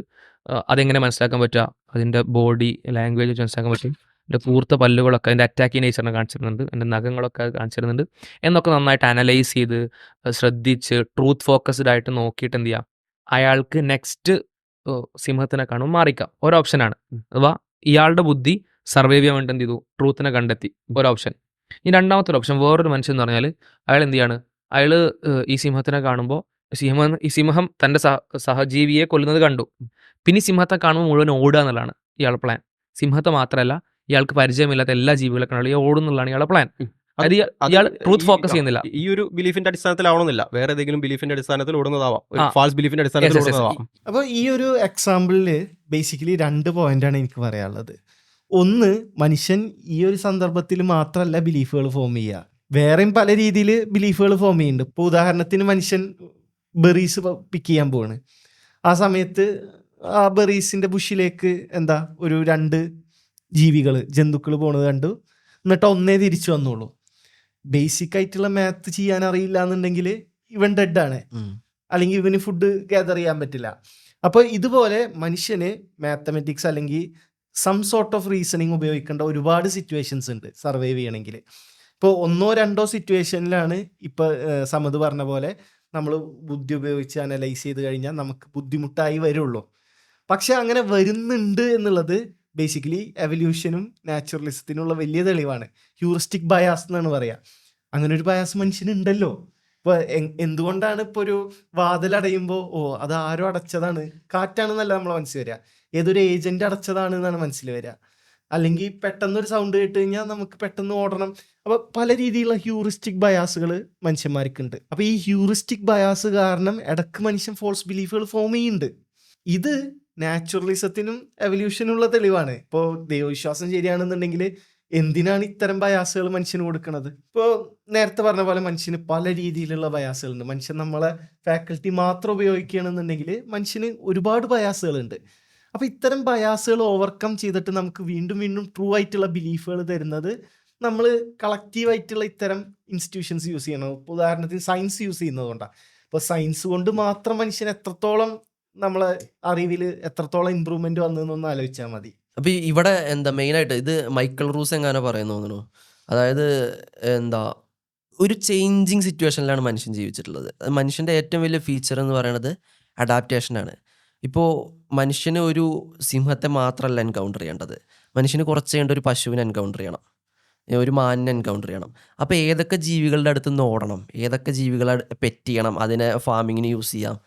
അതെങ്ങനെ മനസ്സിലാക്കാൻ പറ്റുക? അതിൻ്റെ ബോഡി ലാംഗ്വേജ് വെച്ച് മനസ്സിലാക്കാൻ പറ്റും. അതിൻ്റെ കൂർത്ത പല്ലുകളൊക്കെ അതിൻ്റെ അറ്റാക്കിങ് നേച്ചറിനെ കാണിച്ചിരുന്നുണ്ട്, അതിൻ്റെ നഖങ്ങളൊക്കെ അത് കാണിച്ചിരുന്നുണ്ട് എന്നൊക്കെ നന്നായിട്ട് അനലൈസ് ചെയ്ത് ശ്രദ്ധിച്ച് ട്രൂത്ത് ഫോക്കസ്ഡ് ആയിട്ട് നോക്കിയിട്ട് എന്ത് ചെയ്യാം? അയാൾക്ക് നെക്സ്റ്റ് സിംഹത്തിനെ കാണും മാറിക്കാം. ഒരു ഓപ്ഷനാണ്. അഥവാ ഇയാളുടെ ബുദ്ധി സർവൈവ് ചെയ്യാൻ വേണ്ടി എന്ത് ചെയ്തു? ട്രൂത്തിനെ കണ്ടെത്തി, ഒരു ഓപ്ഷൻ. ഈ രണ്ടാമത്തെ ഒരു ഓപ്ഷൻ, വേറൊരു മനുഷ്യൻ എന്ന് പറഞ്ഞാൽ അയാൾ എന്ത് ചെയ്യാണ്? അയാൾ ഈ സിംഹത്തിനെ കാണുമ്പോൾ ഈ സിംഹം തൻ്റെ സഹജീവിയെ കൊല്ലുന്നത് കണ്ടു. പിന്നെ ഈ സിംഹത്തെ കാണുമ്പോൾ മുഴുവൻ ഓടുക എന്നുള്ളതാണ് ഇയാളുടെ പ്ലാൻ. സിംഹത്തെ മാത്രമല്ല, ഇയാൾക്ക് പരിചയമില്ലാത്ത എല്ലാ ജീവികളെ കാണുമ്പോൾ ഈ ഓടുന്നുള്ളതാണ് ഇയാളുടെ പ്ലാൻ. അത് ഇയാൾ ട്രൂത്ത് ഫോക്കസ് ചെയ്യുന്നില്ല. ഈ ഒരു ബിലീഫിന്റെ അടിസ്ഥാനത്തിലാവണമെന്നില്ല, വേറെ ഏതെങ്കിലും ബിലീഫിന്റെ അടിസ്ഥാനത്തിൽ ഓടുന്നതാവാം, ഫാൾസ് ബിലീഫിന്റെ അടിസ്ഥാനത്തിൽ ഓടുന്നതാവാം. അപ്പോൾ ഈ ഒരു എക്സാമ്പിളിൽ ബേസിക്കലി 2 പോയിന്റാണ് എനിക്ക് പറയാനുള്ളത്. ഒന്ന്, മനുഷ്യൻ ഈ ഒരു സന്ദർഭത്തിൽ മാത്രമല്ല ബിലീഫുകൾ ഫോം ചെയ്യുക, വേറെയും പല രീതിയിൽ ബിലീഫുകൾ ഫോം ചെയ്യുന്നുണ്ട്. ഇപ്പോൾ ഉദാഹരണത്തിന് മനുഷ്യൻ ബെറീസ് പിക്ക് ചെയ്യാൻ പോവാണ്. ആ സമയത്ത് ആ ബെറീസിൻ്റെ ബുഷിലേക്ക് എന്താ ഒരു 2 ജന്തുക്കൾ പോണത് കണ്ടു. എന്നിട്ട് ഒന്നേ തിരിച്ചു വന്നോളൂ. ബേസിക് ആയിട്ടുള്ള മാത്ത് ചെയ്യാൻ അറിയില്ല എന്നുണ്ടെങ്കിൽ ഇവൻ ഡെഡാണ്, അല്ലെങ്കിൽ ഇവന് ഫുഡ് ഗ്യാദർ ചെയ്യാൻ പറ്റില്ല. അപ്പോൾ ഇതുപോലെ മനുഷ്യന് മാത്തമെറ്റിക്സ് അല്ലെങ്കിൽ സം സോർട്ട് ഓഫ് റീസണിങ് ഉപയോഗിക്കേണ്ട ഒരുപാട് സിറ്റുവേഷൻസ് ഉണ്ട് സർവൈവ് ചെയ്യണമെങ്കിൽ. ഇപ്പോൾ 1 or 2 സിറ്റുവേഷനിലാണ് ഇപ്പോൾ സമത് പറഞ്ഞ പോലെ നമ്മൾ ബുദ്ധി ഉപയോഗിച്ച് അനലൈസ് ചെയ്ത് കഴിഞ്ഞാൽ നമുക്ക് ബുദ്ധിമുട്ടായി വരുള്ളൂ. പക്ഷെ അങ്ങനെ വരുന്നുണ്ട് എന്നുള്ളത് ബേസിക്കലി എവല്യൂഷനും നാച്ചുറലിസത്തിനുള്ള വലിയ തെളിവാണ്. ഹ്യൂറിസ്റ്റിക് ബയാസ് എന്നാണ് പറയുക. അങ്ങനെ ഒരു ബയാസ് മനുഷ്യനുണ്ടല്ലോ. ഇപ്പോൾ എന്തുകൊണ്ടാണ് ഇപ്പോൾ ഒരു വാതിലടയുമ്പോൾ അത് ആരോ അടച്ചതാണ്, കാറ്റാണെന്നല്ല നമ്മളെ മനസ്സിൽ വരിക, ഏതൊരു ഏജന്റ് അടച്ചതാണ് എന്നാണ് മനസ്സിൽ വരിക. അല്ലെങ്കിൽ പെട്ടെന്നൊരു സൗണ്ട് കേട്ട് കഴിഞ്ഞാൽ നമുക്ക് പെട്ടെന്ന് ഓടണം. അപ്പോൾ പല രീതിയിലുള്ള ഹ്യൂറിസ്റ്റിക് ബയാസുകൾ മനുഷ്യന്മാർക്കുണ്ട്. അപ്പോൾ ഈ ഹ്യൂറിസ്റ്റിക് ബയാസ് കാരണം ഇടക്ക് മനുഷ്യൻ ഫോൾസ് ബിലീഫുകൾ ഫോം ചെയ്യുന്നുണ്ട്. ഇത് നാച്ചുറലിസത്തിനും എവല്യൂഷനുള്ള തെളിവാണ്. ഇപ്പോൾ ദൈവവിശ്വാസം ശരിയാണെന്നുണ്ടെങ്കിൽ എന്തിനാണ് ഇത്തരം ബയാസുകൾ മനുഷ്യന് കൊടുക്കുന്നത്? ഇപ്പോൾ നേരത്തെ പറഞ്ഞ പോലെ മനുഷ്യന് പല രീതിയിലുള്ള ബയാസുകളുണ്ട്. മനുഷ്യൻ നമ്മളെ ഫാക്കൽറ്റി മാത്രം ഉപയോഗിക്കുകയാണെന്നുണ്ടെങ്കിൽ മനുഷ്യന് ഒരുപാട് ബയാസുകളുണ്ട്. അപ്പോൾ ഇത്തരം ബയാസുകൾ ഓവർകം ചെയ്തിട്ട് നമുക്ക് വീണ്ടും വീണ്ടും ട്രൂ ആയിട്ടുള്ള ബിലീഫുകൾ തരുന്നത് നമ്മൾ കളക്റ്റീവായിട്ടുള്ള ഇത്തരം ഇൻസ്റ്റിറ്റ്യൂഷൻസ് യൂസ് ചെയ്യണം. ഇപ്പോൾ ഉദാഹരണത്തിന് സയൻസ് യൂസ് ചെയ്യുന്നതുകൊണ്ടാണ്. ഇപ്പോൾ സയൻസ് കൊണ്ട് മാത്രം മനുഷ്യൻ എത്രത്തോളം നമ്മളെ അറിവിൽ എത്രത്തോളം ഇമ്പ്രൂവ്മെന്റ് വന്നതെന്നൊന്ന് ആലോചിച്ചാൽ മതി. അപ്പോൾ ഇവിടെ എന്താ മെയിനായിട്ട് ഇത് മൈക്കൽ റൂസ് എങ്ങനെ പറയുന്നു തോന്നുന്നു. അതായത് എന്താ ഒരു ചേഞ്ചിങ് സിറ്റുവേഷനിലാണ് മനുഷ്യൻ ജീവിച്ചിട്ടുള്ളത്. മനുഷ്യൻ്റെ ഏറ്റവും വലിയ ഫീച്ചർ എന്ന് പറയുന്നത് അഡാപ്റ്റേഷനാണ്. ഇപ്പോൾ മനുഷ്യന് ഒരു സിംഹത്തെ മാത്രമല്ല എൻകൗണ്ടർ ചെയ്യേണ്ടത്, മനുഷ്യന് കുറച്ച് ചെയ്യേണ്ട ഒരു പശുവിനെ എൻകൗണ്ടർ ചെയ്യണം, ഒരു മാനിനെ എൻകൗണ്ടർ ചെയ്യണം. അപ്പോൾ ഏതൊക്കെ ജീവികളുടെ അടുത്ത് നിന്ന് ഓടണം, ഏതൊക്കെ ജീവികളെ പെറ്റ് ചെയ്യണം, അതിനെ ഫാമിങ്ങിന് യൂസ് ചെയ്യാം,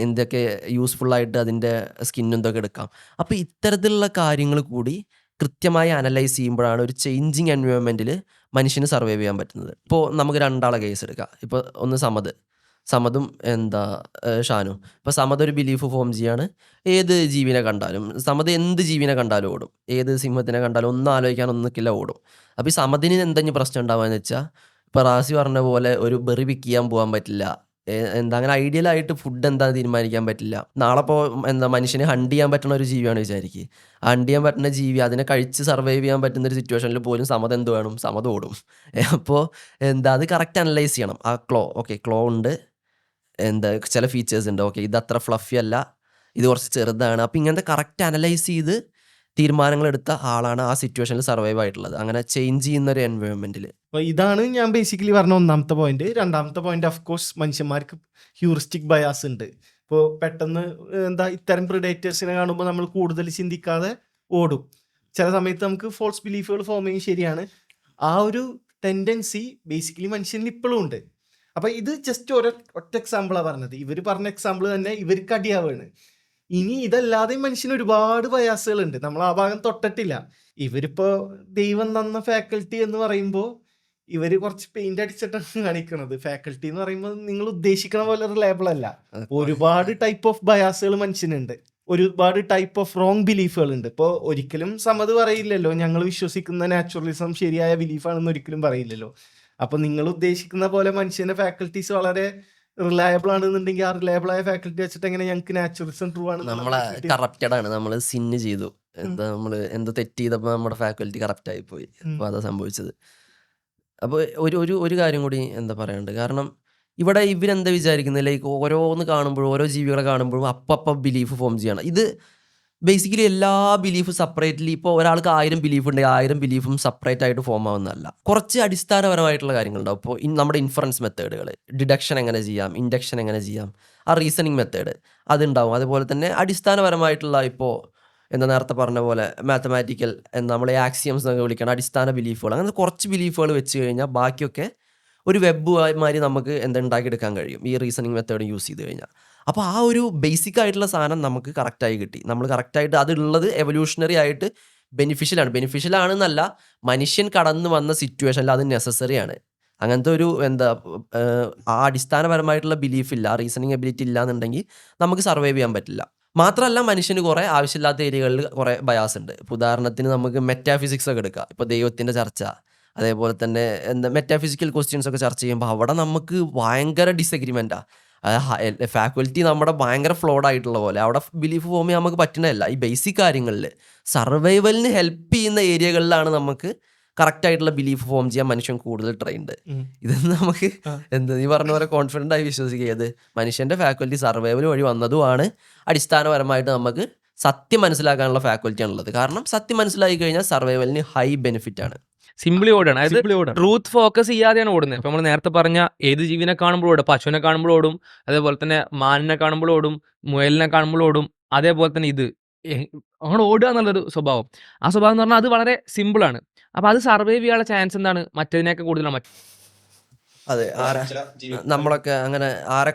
എന്തൊക്കെ യൂസ്ഫുള്ളായിട്ട് അതിൻ്റെ സ്കിന്നും ഇതൊക്കെ എടുക്കാം. അപ്പോൾ ഇത്തരത്തിലുള്ള കാര്യങ്ങൾ കൂടി കൃത്യമായി അനലൈസ് ചെയ്യുമ്പോഴാണ് ഒരു ചേഞ്ചിങ് എൻവയോൺമെൻറ്റിൽ മനുഷ്യന് സർവൈവ് ചെയ്യാൻ പറ്റുന്നത്. ഇപ്പോൾ നമുക്ക് 2 ആളെ കേസ് എടുക്കാം. ഇപ്പോൾ ഒന്ന് സമതും എന്താ ഷാനു. ഇപ്പോൾ സമത് ഒരു ബിലീഫ് ഫോം ചെയ്യാണ്, ഏത് ജീവിനെ കണ്ടാലും സമത് എന്ത് ജീവിനെ കണ്ടാലും ഓടും, ഏത് സിംഹത്തിനെ കണ്ടാലും ഒന്നും ആലോചിക്കാനൊന്നും നിൽക്കില്ല, ഓടും. അപ്പോൾ ഈ സമതിന് എന്തെങ്കിലും പ്രശ്നം ഉണ്ടാവുകയെന്ന് വെച്ചാൽ ഇപ്പോൾ റാസി പറഞ്ഞ പോലെ ഒരു ബെറി പിക്ക് ചെയ്യാൻ പോകാൻ പറ്റില്ല, എന്താ അങ്ങനെ ഐഡിയലായിട്ട് ഫുഡ് എന്താണെന്ന് തീരുമാനിക്കാൻ പറ്റില്ല. നാളെ ഇപ്പോൾ എന്താ മനുഷ്യന് ഹണ്ട് ചെയ്യാൻ പറ്റുന്ന ഒരു ജീവിയാണ് വിചാരിക്കുക. ഹണ്ട് ചെയ്യാൻ പറ്റുന്ന ജീവി അതിനെ കഴിച്ച് സർവൈവ് ചെയ്യാൻ പറ്റുന്ന ഒരു സിറ്റുവേഷനിൽ പോലും സമത എന്ത് വേണം? സമത ഓടും. അപ്പോൾ എന്താ അത് കറക്റ്റ് അനലൈസ് ചെയ്യണം. ആ ക്ലോ ഉണ്ട്, എന്താ ചില ഫീച്ചേഴ്സ് ഉണ്ട്, ഓക്കെ ഇത് അത്ര ഫ്ലഫി അല്ല, ഇത് കുറച്ച് ചെറുതാണ്. അപ്പോൾ ഇങ്ങനത്തെ കറക്റ്റ് അനലൈസ് ചെയ്ത് തീരുമാനങ്ങൾ എടുത്ത ആളാണ് ആ സിറ്റുവേഷനിൽ സർവൈവ് ആയിട്ടുള്ളത്, അങ്ങനെ ചേഞ്ച് ചെയ്യുന്ന ഒരു എൻവയോൺമെന്റിൽ. അപ്പോൾ ഇതാണ് ഞാൻ ബേസിക്കലി പറഞ്ഞ ഒന്നാമത്തെ പോയിന്റ്. രണ്ടാമത്തെ പോയിന്റ് ഓഫ് കോഴ്സ് മനുഷ്യന്മാർക്ക് ഹ്യൂറിസ്റ്റിക് ബയാസ് ഉണ്ട്. ഇപ്പോൾ പെട്ടെന്ന് എന്താ ഇത്തരം പ്രിഡേറ്റേഴ്സിനെ കാണുമ്പോൾ നമ്മൾ കൂടുതൽ ചിന്തിക്കാതെ ഓടും. ചില സമയത്ത് നമുക്ക് ഫോൾസ് ബിലീഫുകൾ ഫോം ചെയ്യും, ശരിയാണ്. ആ ഒരു ടെൻഡൻസി ബേസിക്കലി മനുഷ്യനിൽ ഇപ്പോഴും ഉണ്ട്. അപ്പോൾ ഇത് ജസ്റ്റ് ഒറ്റ എക്സാമ്പിളാണ് പറഞ്ഞത്. ഇവർ പറഞ്ഞ എക്സാമ്പിൾ തന്നെ ഇവർക്ക് അടിയാവാണ്. ഇനി ഇതല്ലാതെ മനുഷ്യന് ഒരുപാട് ബയാസുകളുണ്ട്, നമ്മൾ ആ ഭാഗം തൊട്ടിട്ടില്ല. ഇവരിപ്പോൾ ദൈവം തന്ന ഫാക്കൽറ്റി എന്ന് പറയുമ്പോൾ ഇവർ കുറച്ച് പെയിന്റ് അടിച്ചിട്ടാണ് കാണിക്കുന്നത്. ഫാക്കൽറ്റി എന്ന് പറയുമ്പോൾ നിങ്ങൾ ഉദ്ദേശിക്കുന്ന പോലെ റിലയബിൾ അല്ല. ഒരുപാട് ടൈപ്പ് ഓഫ് ബയാസുകൾ മനുഷ്യനുണ്ട്, ഒരുപാട് ടൈപ്പ് ഓഫ് റോങ് ബിലീഫുകൾ ഉണ്ട്. ഇപ്പോൾ ഒരിക്കലും സമത് പറയില്ലല്ലോ ഞങ്ങൾ വിശ്വസിക്കുന്ന നാച്ചുറലിസം ശരിയായ ബിലീഫാണെന്ന് ഒരിക്കലും പറയില്ലല്ലോ. അപ്പോൾ നിങ്ങൾ ഉദ്ദേശിക്കുന്ന പോലെ മനുഷ്യന്റെ ഫാക്കൽറ്റീസ് വളരെ റിലയബിൾ ആണെന്നുണ്ടെങ്കിൽ ആ റിലയബിൾ ആയ ഫാക്കൽറ്റി വെച്ചിട്ട് എങ്ങനെ ഞങ്ങൾക്ക് നാച്ചുറലിസം ട്രൂ ആണ്? നമ്മളെ കറപ്റ്റഡ് ആണ്, നമ്മൾ സിന്ന് ചെയ്തു, എന്താ നമ്മൾ എന്ത് തെറ്റ് ചെയ്തപ്പോൾ നമ്മുടെ ഫാക്കൽറ്റി കറപ്റ്റ് ആയിപ്പോയി. അപ്പോൾ അതാ സംഭവിച്ചത്. അപ്പോൾ ഒരു കാര്യം കൂടി എന്താ പറയാനുണ്ട്. കാരണം ഇവിടെ ഇവരെന്താ വിചാരിക്കുന്നത്, ലൈക്ക് ഓരോന്ന് കാണുമ്പോഴും ഓരോ ജീവികളെ കാണുമ്പോഴും അപ്പം ബിലീഫ് ഫോം ചെയ്യണം. ഇത് ബേസിക്കലി എല്ലാ ബിലീഫും സെപ്പറേറ്റ്ലി, ഇപ്പോൾ ഒരാൾക്ക് 1000 ബിലീഫ് ഉണ്ടെങ്കിൽ 1000 ബിലീഫും സെപ്പറേറ്റ് ആയിട്ട് ഫോം ആവുന്നതല്ല. കുറച്ച് അടിസ്ഥാനപരമായിട്ടുള്ള കാര്യങ്ങളുണ്ടാവും. ഇപ്പോൾ നമ്മുടെ ഇൻഫറൻസ് മെത്തേഡുകൾ, ഡിഡക്ഷൻ എങ്ങനെ ചെയ്യാം, ഇൻഡക്ഷൻ എങ്ങനെ ചെയ്യാം, ആ റീസണിങ് മെത്തേഡ് അതുണ്ടാവും. അതുപോലെ തന്നെ അടിസ്ഥാനപരമായിട്ടുള്ള ഇപ്പോൾ എന്താ നേരത്തെ പറഞ്ഞ പോലെ മാത്തമാറ്റിക്കൽ നമ്മളെ ആക്സിയംസ് എന്നൊക്കെ വിളിക്കണം അടിസ്ഥാന ബിലീഫുകൾ. അങ്ങനെ കുറച്ച് ബിലീഫുകൾ വെച്ച് കഴിഞ്ഞാൽ ബാക്കിയൊക്കെ ഒരു വെബ് മാതിരി നമുക്ക് ഉണ്ടാക്കിയെടുക്കാൻ കഴിയും ഈ റീസണിങ് മെത്തേഡ് യൂസ് ചെയ്ത് കഴിഞ്ഞാൽ. അപ്പോൾ ആ ഒരു ബേസിക് ആയിട്ടുള്ള സാധനം നമുക്ക് കറക്റ്റായി കിട്ടി. നമ്മൾ കറക്റ്റായിട്ട് അതുള്ളത് എവല്യൂഷണറി ആയിട്ട് ബെനിഫിഷ്യൽ ആണെന്നല്ല, മനുഷ്യൻ കടന്നു വന്ന സിറ്റുവേഷനിൽ അത് നെസസറി ആണ്. അങ്ങനത്തെ ഒരു ആ അടിസ്ഥാനപരമായിട്ടുള്ള ബിലീഫ് ഇല്ല, റീസണിങ് എബിലിറ്റി ഇല്ല എന്നുണ്ടെങ്കിൽ നമുക്ക് സർവൈവ് ചെയ്യാൻ പറ്റില്ല. മാത്രമല്ല മനുഷ്യന് കുറേ ആവശ്യമില്ലാത്ത ഏരിയകളിൽ കുറേ ബയാസ് ഉണ്ട്. ഇപ്പോൾ ഉദാഹരണത്തിന് നമുക്ക് മെറ്റാഫിസിക്സ് ഒക്കെ എടുക്കാം. ഇപ്പോൾ ദൈവത്തിൻ്റെ ചർച്ച, അതേപോലെ തന്നെ മെറ്റാഫിസിക്കൽ ക്വസ്റ്റ്യൻസ് ഒക്കെ ചർച്ച ചെയ്യുമ്പോൾ അവിടെ നമുക്ക് ഭയങ്കര ഡിസഗ്രിമെൻറ്റാണ്. ഫാക്കൽറ്റി നമ്മുടെ ഭയങ്കര ഫ്ലോഡ് ആയിട്ടുള്ള പോലെ അവിടെ ബിലീഫ് ഫോം ചെയ്യാൻ നമുക്ക് പറ്റുന്നതല്ല. ഈ ബേസിക് കാര്യങ്ങളിൽ സർവൈവലിന് ഹെൽപ്പ് ചെയ്യുന്ന ഏരിയകളിലാണ് നമുക്ക് കറക്റ്റായിട്ടുള്ള ബിലീഫ് ഫോം ചെയ്യാൻ മനുഷ്യൻ കൂടുതൽ ട്രെയിൻഡ്. ഇതെന്ന് നമുക്ക് നീ പറഞ്ഞ പോലെ കോൺഫിഡൻ്റ് ആയി വിശ്വസിക്കുന്നത് മനുഷ്യൻ്റെ ഫാക്കൽറ്റി സർവൈവൽ വഴി വന്നതുമാണ്. അടിസ്ഥാനപരമായിട്ട് നമുക്ക് സത്യം മനസ്സിലാക്കാനുള്ള ഫാക്കൽറ്റി ആണുള്ളത്. കാരണം സത്യം മനസ്സിലാക്കി കഴിഞ്ഞാൽ സർവൈവലിന് ഹൈ ബെനിഫിറ്റ് ആണ്. സിംപ്ലി ഓടാണ്, അതായത് ട്രൂത്ത് ഫോക്കസ് ചെയ്യാതെയാണ് ഓടുന്നത്. ഇപ്പം നമ്മൾ നേരത്തെ പറഞ്ഞ ഏത് ജീവിനെ കാണുമ്പോൾ ഓടും, പശുവിനെ കാണുമ്പോൾ ഓടും, അതേപോലെ തന്നെ മാനിനെ കാണുമ്പോൾ ഓടും, മുയലിനെ കാണുമ്പോൾ ഓടും. അതേപോലെ തന്നെ ഇത് അങ്ങനെ ഓടുക എന്നുള്ളൊരു സ്വഭാവം, ആ സ്വഭാവം എന്ന് പറഞ്ഞാൽ അത് വളരെ സിമ്പിളാണ്. അപ്പോൾ അത് സർവൈവ് ചെയ്യാനുള്ള ചാൻസ് എന്താണ് മറ്റതിനൊക്കെ കൂടുതലാണ്. അതെ, നമ്മളൊക്കെ അങ്ങനെ ആരെ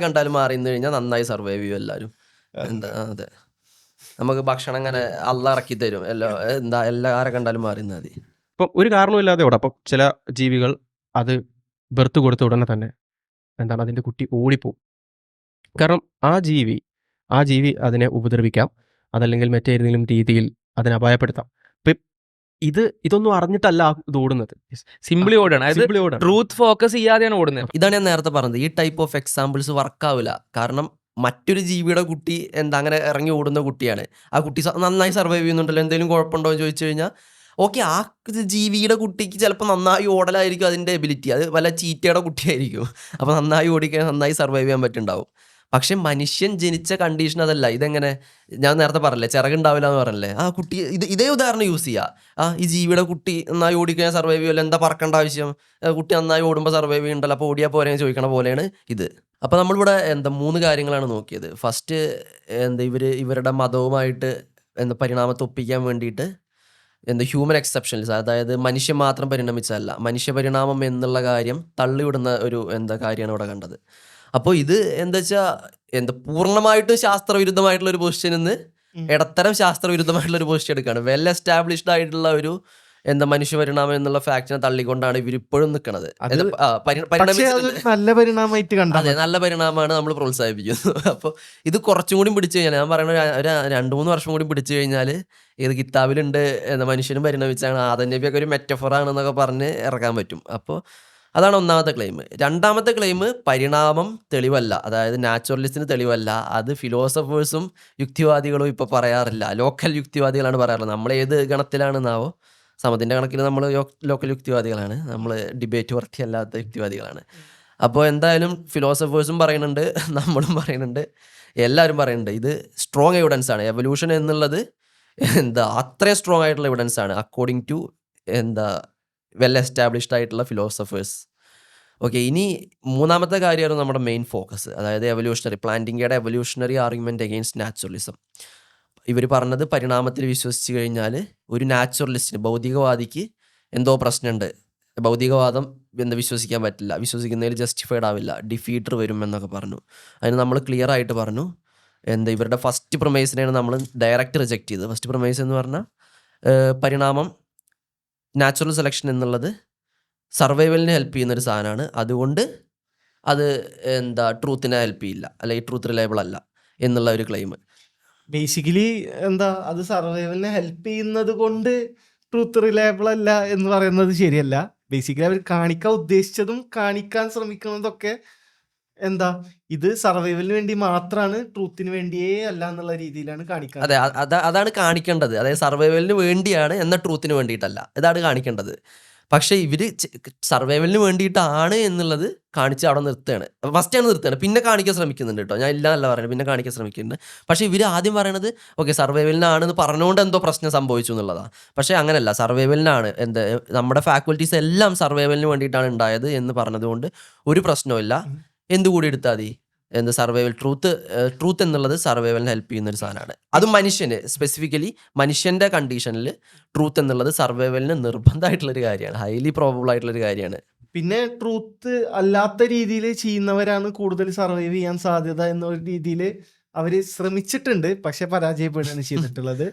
കണ്ടാലും മാറി നിന്ന് കഴിഞ്ഞാൽ നന്നായി സർവൈവ് ചെയ്യും എല്ലാവരും. അതെ, നമുക്ക് ഭക്ഷണം അങ്ങനെ അള്ള ഇറക്കി തരും, ആരെ കണ്ടാലും മാറി നിന്നാൽ മതി. ഇപ്പം ഒരു കാരണമില്ലാതെ ഓടാം. അപ്പം ചില ജീവികൾ അത് ബർത്ത് കൊടുത്ത ഉടനെ തന്നെ അതിൻ്റെ കുട്ടി ഓടിപ്പോവും. കാരണം ആ ജീവി അതിനെ ഉപദ്രവിക്കാം, അതല്ലെങ്കിൽ മറ്റേതെങ്കിലും രീതിയിൽ അതിനെ അപായപ്പെടുത്താം. ഇപ്പം ഇതൊന്നും അറിഞ്ഞിട്ടല്ല ഇത് ഓടുന്നത്, സിംപ്ലി ഓടാണ്, അതായത് ട്രൂത്ത് ഫോക്കസ് ചെയ്യാതെയാണ് ഓടുന്നത്. ഇതാണ് ഞാൻ നേരത്തെ പറഞ്ഞത്, ഈ ടൈപ്പ് ഓഫ് എക്സാമ്പിൾസ് വർക്കാവില്ല. കാരണം മറ്റൊരു ജീവിയുടെ കുട്ടി അങ്ങനെ ഇറങ്ങി ഓടുന്ന കുട്ടിയാണ്, ആ കുട്ടി നന്നായി സർവൈവ് ചെയ്യുന്നുണ്ടല്ലോ, എന്തെങ്കിലും കുഴപ്പമുണ്ടോ എന്ന് ചോദിച്ചു കഴിഞ്ഞാൽ ഓക്കെ, ആ ജീവിയുടെ കുട്ടിക്ക് ചിലപ്പോൾ നന്നായി ഓടലായിരിക്കും അതിൻ്റെ എബിലിറ്റി, അത് വല്ല ചീറ്റയുടെ കുട്ടിയായിരിക്കും, അപ്പോൾ നന്നായി ഓടിക്കാൻ നന്നായി സർവൈവ് ചെയ്യാൻ പറ്റുന്നുണ്ടാവും. പക്ഷെ മനുഷ്യൻ ജനിച്ച കണ്ടീഷൻ അതല്ല. ഇതെങ്ങനെ ഞാൻ നേരത്തെ പറഞ്ഞില്ലേ, ചിറകുണ്ടാവില്ല എന്ന് പറഞ്ഞില്ലേ, ആ കുട്ടി ഇതേ ഉദാഹരണം യൂസ് ചെയ്യുക. ഈ ജീവിയുടെ കുട്ടി നന്നായി ഓടിക്കഴിഞ്ഞാൽ സർവൈവ് ചെയ്യുമല്ലോ, എന്താ പറക്കേണ്ട ആവശ്യം, കുട്ടി നന്നായി ഓടുമ്പോൾ സർവൈവ് ചെയ്യുന്നുണ്ടല്ലോ, അപ്പോൾ ഓടിയാൽ പോരെ ചോദിക്കണ പോലെയാണ് ഇത്. അപ്പോൾ നമ്മളിവിടെ 3 കാര്യങ്ങളാണ് നോക്കിയത്. ഫസ്റ്റ് ഇവരുടെ മതവുമായിട്ട് പരിണാമത്തെ ഒപ്പിക്കാൻ വേണ്ടിയിട്ട് ഹ്യൂമൻ എക്സെപ്ഷൻസ്, അതായത് മനുഷ്യൻ മാത്രം പരിണമിച്ചതല്ല, മനുഷ്യ പരിണാമം എന്നുള്ള കാര്യം തള്ളിവിടുന്ന ഒരു കാര്യമാണ് ഇവിടെ കണ്ടത്. അപ്പോൾ ഇത് പൂർണ്ണമായിട്ടും ശാസ്ത്രവിരുദ്ധമായിട്ടുള്ള ഒരു പൊസിഷൻ നിന്ന് ഇടത്തരം ശാസ്ത്രവിരുദ്ധമായിട്ടുള്ള ഒരു പൊസിഷൻ എടുക്കുകയാണ്. വെൽ എസ്റ്റാബ്ലിഷ്ഡ് ആയിട്ടുള്ള ഒരു മനുഷ്യ പരിണാമം എന്നുള്ള ഫാക്ടിനെ തള്ളിക്കൊണ്ടാണ് ഇവരിപ്പോഴും നിൽക്കുന്നത്. നല്ല പരിണാമമായിട്ട് കണ്ടത്, അതെ, നല്ല പരിണാമമാണ് നമ്മൾ പ്രോത്സാഹിപ്പിക്കുന്നത്. അപ്പോൾ ഇത് കുറച്ചും കൂടി പിടിച്ചു കഴിഞ്ഞാൽ, ഞാൻ പറയുന്നത് ഒരു 2-3 വർഷം കൂടി പിടിച്ചു കഴിഞ്ഞാൽ ഏത് കിതാബിലുണ്ട് മനുഷ്യനും പരിണമിച്ചാണ്, ആദം നബിയൊക്കെ ഒരു മെറ്റഫറാണെന്നൊക്കെ പറഞ്ഞ് ഇറക്കാൻ പറ്റും. അപ്പോൾ അതാണ് ഒന്നാമത്തെ ക്ലെയിം. രണ്ടാമത്തെ ക്ലെയിം പരിണാമം തെളിവല്ല, അതായത് നാച്ചുറലിസ്റ്റിന് തെളിവല്ല. അത് ഫിലോസഫേഴ്സും യുക്തിവാദികളും ഇപ്പോൾ പറയാറില്ല, ലോക്കൽ യുക്തിവാദികളാണ് പറയാറുള്ളത്. നമ്മൾ ഏത് ഗണത്തിലാണെന്നാവോ, സമതിൻ്റെ കണക്കിൽ നമ്മൾ ലോക്കൽ യുക്തിവാദികളാണ്, നമ്മൾ ഡിബേറ്റ് വർത്തിയല്ലാത്ത യുക്തിവാദികളാണ്. അപ്പോൾ എന്തായാലും ഫിലോസഫേഴ്സും പറയുന്നുണ്ട്, നമ്മളും പറയുന്നുണ്ട്, എല്ലാവരും പറയുന്നുണ്ട് ഇത് സ്ട്രോങ് എവിഡൻസ് ആണ്. എവല്യൂഷൻ എന്നുള്ളത് അത്രയും സ്ട്രോങ് ആയിട്ടുള്ള എവിഡൻസ് ആണ് അക്കോർഡിംഗ് ടു വെൽ എസ്റ്റാബ്ലിഷ്ഡ് ആയിട്ടുള്ള ഫിലോസഫേഴ്സ്. ഓക്കെ, ഇനി മൂന്നാമത്തെ കാര്യമാണ് നമ്മുടെ മെയിൻ ഫോക്കസ്, അതായത് എവല്യൂഷണറി പ്ലാന്റിംഗയുടെ എവല്യൂഷണറി ആർഗ്യുമെൻറ്റ് അഗെയിൻസ്റ്റ് നാച്ചുറലിസം. ഇവർ പറഞ്ഞത് പരിണാമത്തിൽ വിശ്വസിച്ച് കഴിഞ്ഞാൽ ഒരു നാച്ചുറലിസ്റ്റിന്, ഭൗതികവാദിക്ക് എന്തോ പ്രശ്നമുണ്ട്, ഭൗതികവാദം വിശ്വസിക്കാൻ പറ്റില്ല, വിശ്വസിക്കുന്നതിൽ ജസ്റ്റിഫൈഡ് ആവില്ല, ഡിഫീറ്റർ വരും എന്നൊക്കെ പറഞ്ഞു. അതിന് നമ്മൾ ക്ലിയർ ആയിട്ട് പറഞ്ഞു ഇവരുടെ ഫസ്റ്റ് പ്രൊമൈസിനെയാണ് നമ്മൾ ഡയറക്റ്റ് റിജക്റ്റ് ചെയ്തത്. ഫസ്റ്റ് പ്രൊമൈസ് എന്ന് പറഞ്ഞാൽ പരിണാമം, നാച്ചുറൽ സെലക്ഷൻ എന്നുള്ളത് സർവൈവലിന് ഹെൽപ്പ് ചെയ്യുന്നൊരു സാധനമാണ്, അതുകൊണ്ട് അത് ട്രൂത്തിനെ ഹെൽപ്പ് ചെയ്യില്ല, അല്ലെങ്കിൽ ട്രൂത്ത് റിലയബിൾ അല്ല എന്നുള്ള ഒരു ക്ലെയിം. ബേസിക്കലി അത് സർവൈവലിനെ ഹെൽപ്പ് ചെയ്യുന്നത് കൊണ്ട് ട്രൂത്ത് റിലയബിൾ അല്ല എന്ന് പറയുന്നത് ശരിയല്ല. ബേസിക്കലി അവർ കാണിക്കാൻ ഉദ്ദേശിച്ചതും കാണിക്കാൻ ശ്രമിക്കുന്നതൊക്കെ ഇത് സർവൈവലിന് വേണ്ടി മാത്രമാണ്, ട്രൂത്തിന് വേണ്ടിയേ അല്ല എന്നുള്ള രീതിയിലാണ് കാണിക്കുന്നത്. അതെ, അതാണ് കാണിക്കേണ്ടത്. അതായത് സർവൈവലിന് വേണ്ടിയാണ്, എന്നാൽ ട്രൂത്തിന് വേണ്ടിയിട്ടല്ല, ഇതാണ് കാണിക്കേണ്ടത്. പക്ഷേ ഇവർ സർവൈവലിന് വേണ്ടിയിട്ടാണ് എന്നുള്ളത് കാണിച്ച് അവിടെ നിർത്തുകയാണ്, ഫസ്റ്റാണ് നിർത്തുകയാണ്, പിന്നെ കാണിക്കാൻ ശ്രമിക്കുന്നുണ്ട് കേട്ടോ, ഞാൻ ഇല്ല അല്ല പറയുന്നത്, പിന്നെ കാണിക്കാൻ ശ്രമിക്കുന്നുണ്ട്. പക്ഷേ ഇവർ ആദ്യം പറയണത് ഓക്കെ സർവൈവലിനാണെന്ന് പറഞ്ഞുകൊണ്ട് എന്തോ പ്രശ്നം സംഭവിച്ചു എന്നുള്ളതാണ്. പക്ഷേ അങ്ങനെയല്ല, സർവൈവലിനാണ് നമ്മുടെ ഫാക്കൽറ്റീസ് എല്ലാം സർവൈവലിന് വേണ്ടിയിട്ടാണ് ഉണ്ടായത് എന്ന് പറഞ്ഞതുകൊണ്ട് ഒരു പ്രശ്നവും. എന്തുകൂടി എടുത്താൽ മതി, സർവൈവൽ ട്രൂത്ത് എന്നുള്ളത് സർവൈവലിന് ഹെൽപ്പ് ചെയ്യുന്ന ഒരു സാധനമാണ്. അത് മനുഷ്യന് സ്പെസിഫിക്കലി മനുഷ്യൻ്റെ കണ്ടീഷനിൽ ട്രൂത്ത് എന്നുള്ളത് സർവൈവലിന് നിർബന്ധമായിട്ടുള്ളൊരു കാര്യമാണ്, ഹൈലി പ്രോബബിൾ ആയിട്ടുള്ളൊരു കാര്യമാണ്. പിന്നെ ട്രൂത്ത് അല്ലാത്ത രീതിയിൽ ചെയ്യുന്നവരാണ് കൂടുതൽ സർവൈവ് ചെയ്യാൻ സാധ്യത എന്നൊരു രീതിയിൽ അവർ ശ്രമിച്ചിട്ടുണ്ട്, പക്ഷെ പരാജയപ്പെടുകയാണ് ചെയ്തിട്ടുള്ളത്.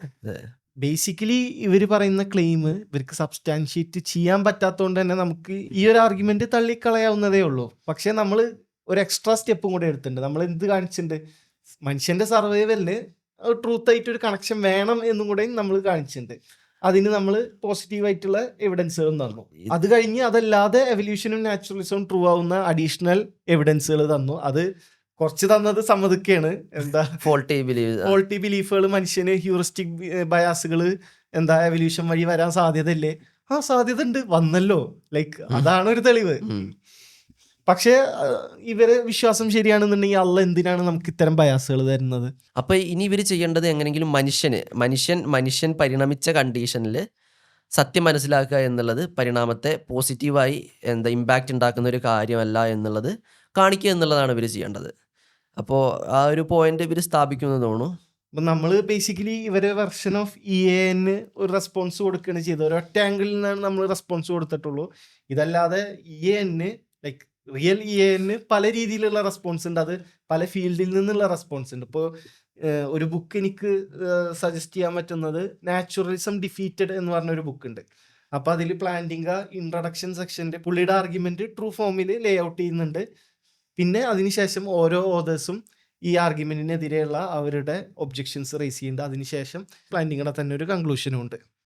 ബേസിക്കലി ഇവർ പറയുന്ന ക്ലെയിം ഇവർക്ക് സബ്സ്റ്റാൻഷിയേറ്റ് ചെയ്യാൻ പറ്റാത്തതുകൊണ്ട് തന്നെ നമുക്ക് ഈ ഒരു ആർഗ്യുമെന്റ് തള്ളിക്കളയാവുന്നതേ ഉള്ളൂ. പക്ഷെ നമ്മൾ ഒരു എക്സ്ട്രാ സ്റ്റെപ്പും കൂടെ എടുത്തിട്ടുണ്ട്. നമ്മൾ എന്ത് കാണിച്ചിട്ടുണ്ട്, മനുഷ്യന്റെ സർവൈവലിന് ട്രൂത്ത് ആയിട്ട് ഒരു കണക്ഷൻ വേണം എന്നും കൂടെ നമ്മൾ കാണിച്ചിട്ടുണ്ട്. അതിന് നമ്മൾ പോസിറ്റീവായിട്ടുള്ള എവിഡൻസുകളും തന്നു. അത് കഴിഞ്ഞ് അതല്ലാതെ എവല്യൂഷനും നാച്ചുറലിസവും ട്രൂ ആവുന്ന അഡീഷണൽ എവിഡൻസുകൾ തന്നു. അത് കുറച്ച് തന്നത് സമ്മതിക്കാണ്. ഫോൾട്ടി ബിലീഫുകൾ, മനുഷ്യന് ഹ്യൂറിസ്റ്റിക് ബയാസുകൾ എവല്യൂഷൻ വഴി വരാൻ സാധ്യതയില്ലേ? സാധ്യത ഉണ്ട്, വന്നല്ലോ, ലൈക്ക് അതാണ് ഒരു തെളിവ്. പക്ഷേ ഇവരെ വിശ്വാസം ശരിയാണെന്നുണ്ടെങ്കിൽ അള്ള എന്തിനാണ് നമുക്ക് ഇത്തരം ബയാസുകൾ തരുന്നത്? അപ്പോൾ ഇനി ഇവർ ചെയ്യേണ്ടത് എങ്ങനെയെങ്കിലും മനുഷ്യൻ പരിണമിച്ച കണ്ടീഷനിൽ സത്യം മനസ്സിലാക്കുക എന്നുള്ളത് പരിണാമത്തെ പോസിറ്റീവായി ഇമ്പാക്റ്റ് ഉണ്ടാക്കുന്ന ഒരു കാര്യമല്ല എന്നുള്ളത് കാണിക്കുക എന്നുള്ളതാണ് ഇവർ ചെയ്യേണ്ടത്. അപ്പോൾ ആ ഒരു പോയിന്റ് ഇവർ സ്ഥാപിക്കുന്നത് തോന്നുന്നു. അപ്പം നമ്മൾ ബേസിക്കലി ഇവരെ വെർഷൻ ഓഫ് EAN ഒരു റെസ്പോൺസ് കൊടുക്കുകയാണ് ചെയ്തത്. ഒരൊറ്റ ആംഗിളിൽ നിന്നാണ് നമ്മൾ റെസ്പോൺസ് കൊടുത്തിട്ടുള്ളൂ. ഇതല്ലാതെ EAN ലൈക്ക് റിയൽ EAN പല രീതിയിലുള്ള റെസ്പോൺസ് ഉണ്ട്, അത് പല ഫീൽഡിൽ നിന്നുള്ള റെസ്പോൺസ് ഉണ്ട്. ഇപ്പോൾ ഒരു ബുക്ക് എനിക്ക് സജസ്റ്റ് ചെയ്യാൻ പറ്റുന്നത് നാച്ചുറലിസം ഡിഫീറ്റഡ് എന്ന് പറഞ്ഞൊരു ബുക്ക് ഉണ്ട്. അപ്പോൾ അതിൽ പ്ലാന്റിംഗ ഇൻട്രൊഡക്ഷൻ സെക്ഷൻ്റെ പുള്ളിയുടെ ആർഗ്യുമെന്റ് ട്രൂ ഫോമിൽ ലേ ഔട്ട് ചെയ്യുന്നുണ്ട്. പിന്നെ അതിനുശേഷം ഓരോ ഓതേഴ്സും ഈ ആർഗ്യുമെന്റിനെതിരെയുള്ള അവരുടെ ഒബ്ജെക്ഷൻസ് റേസ് ചെയ്യുന്നുണ്ട്. അതിനുശേഷം പ്ലാന്റിംഗയുടെ തന്നെ ഒരു കൺക്ലൂഷനും ഉണ്ട്.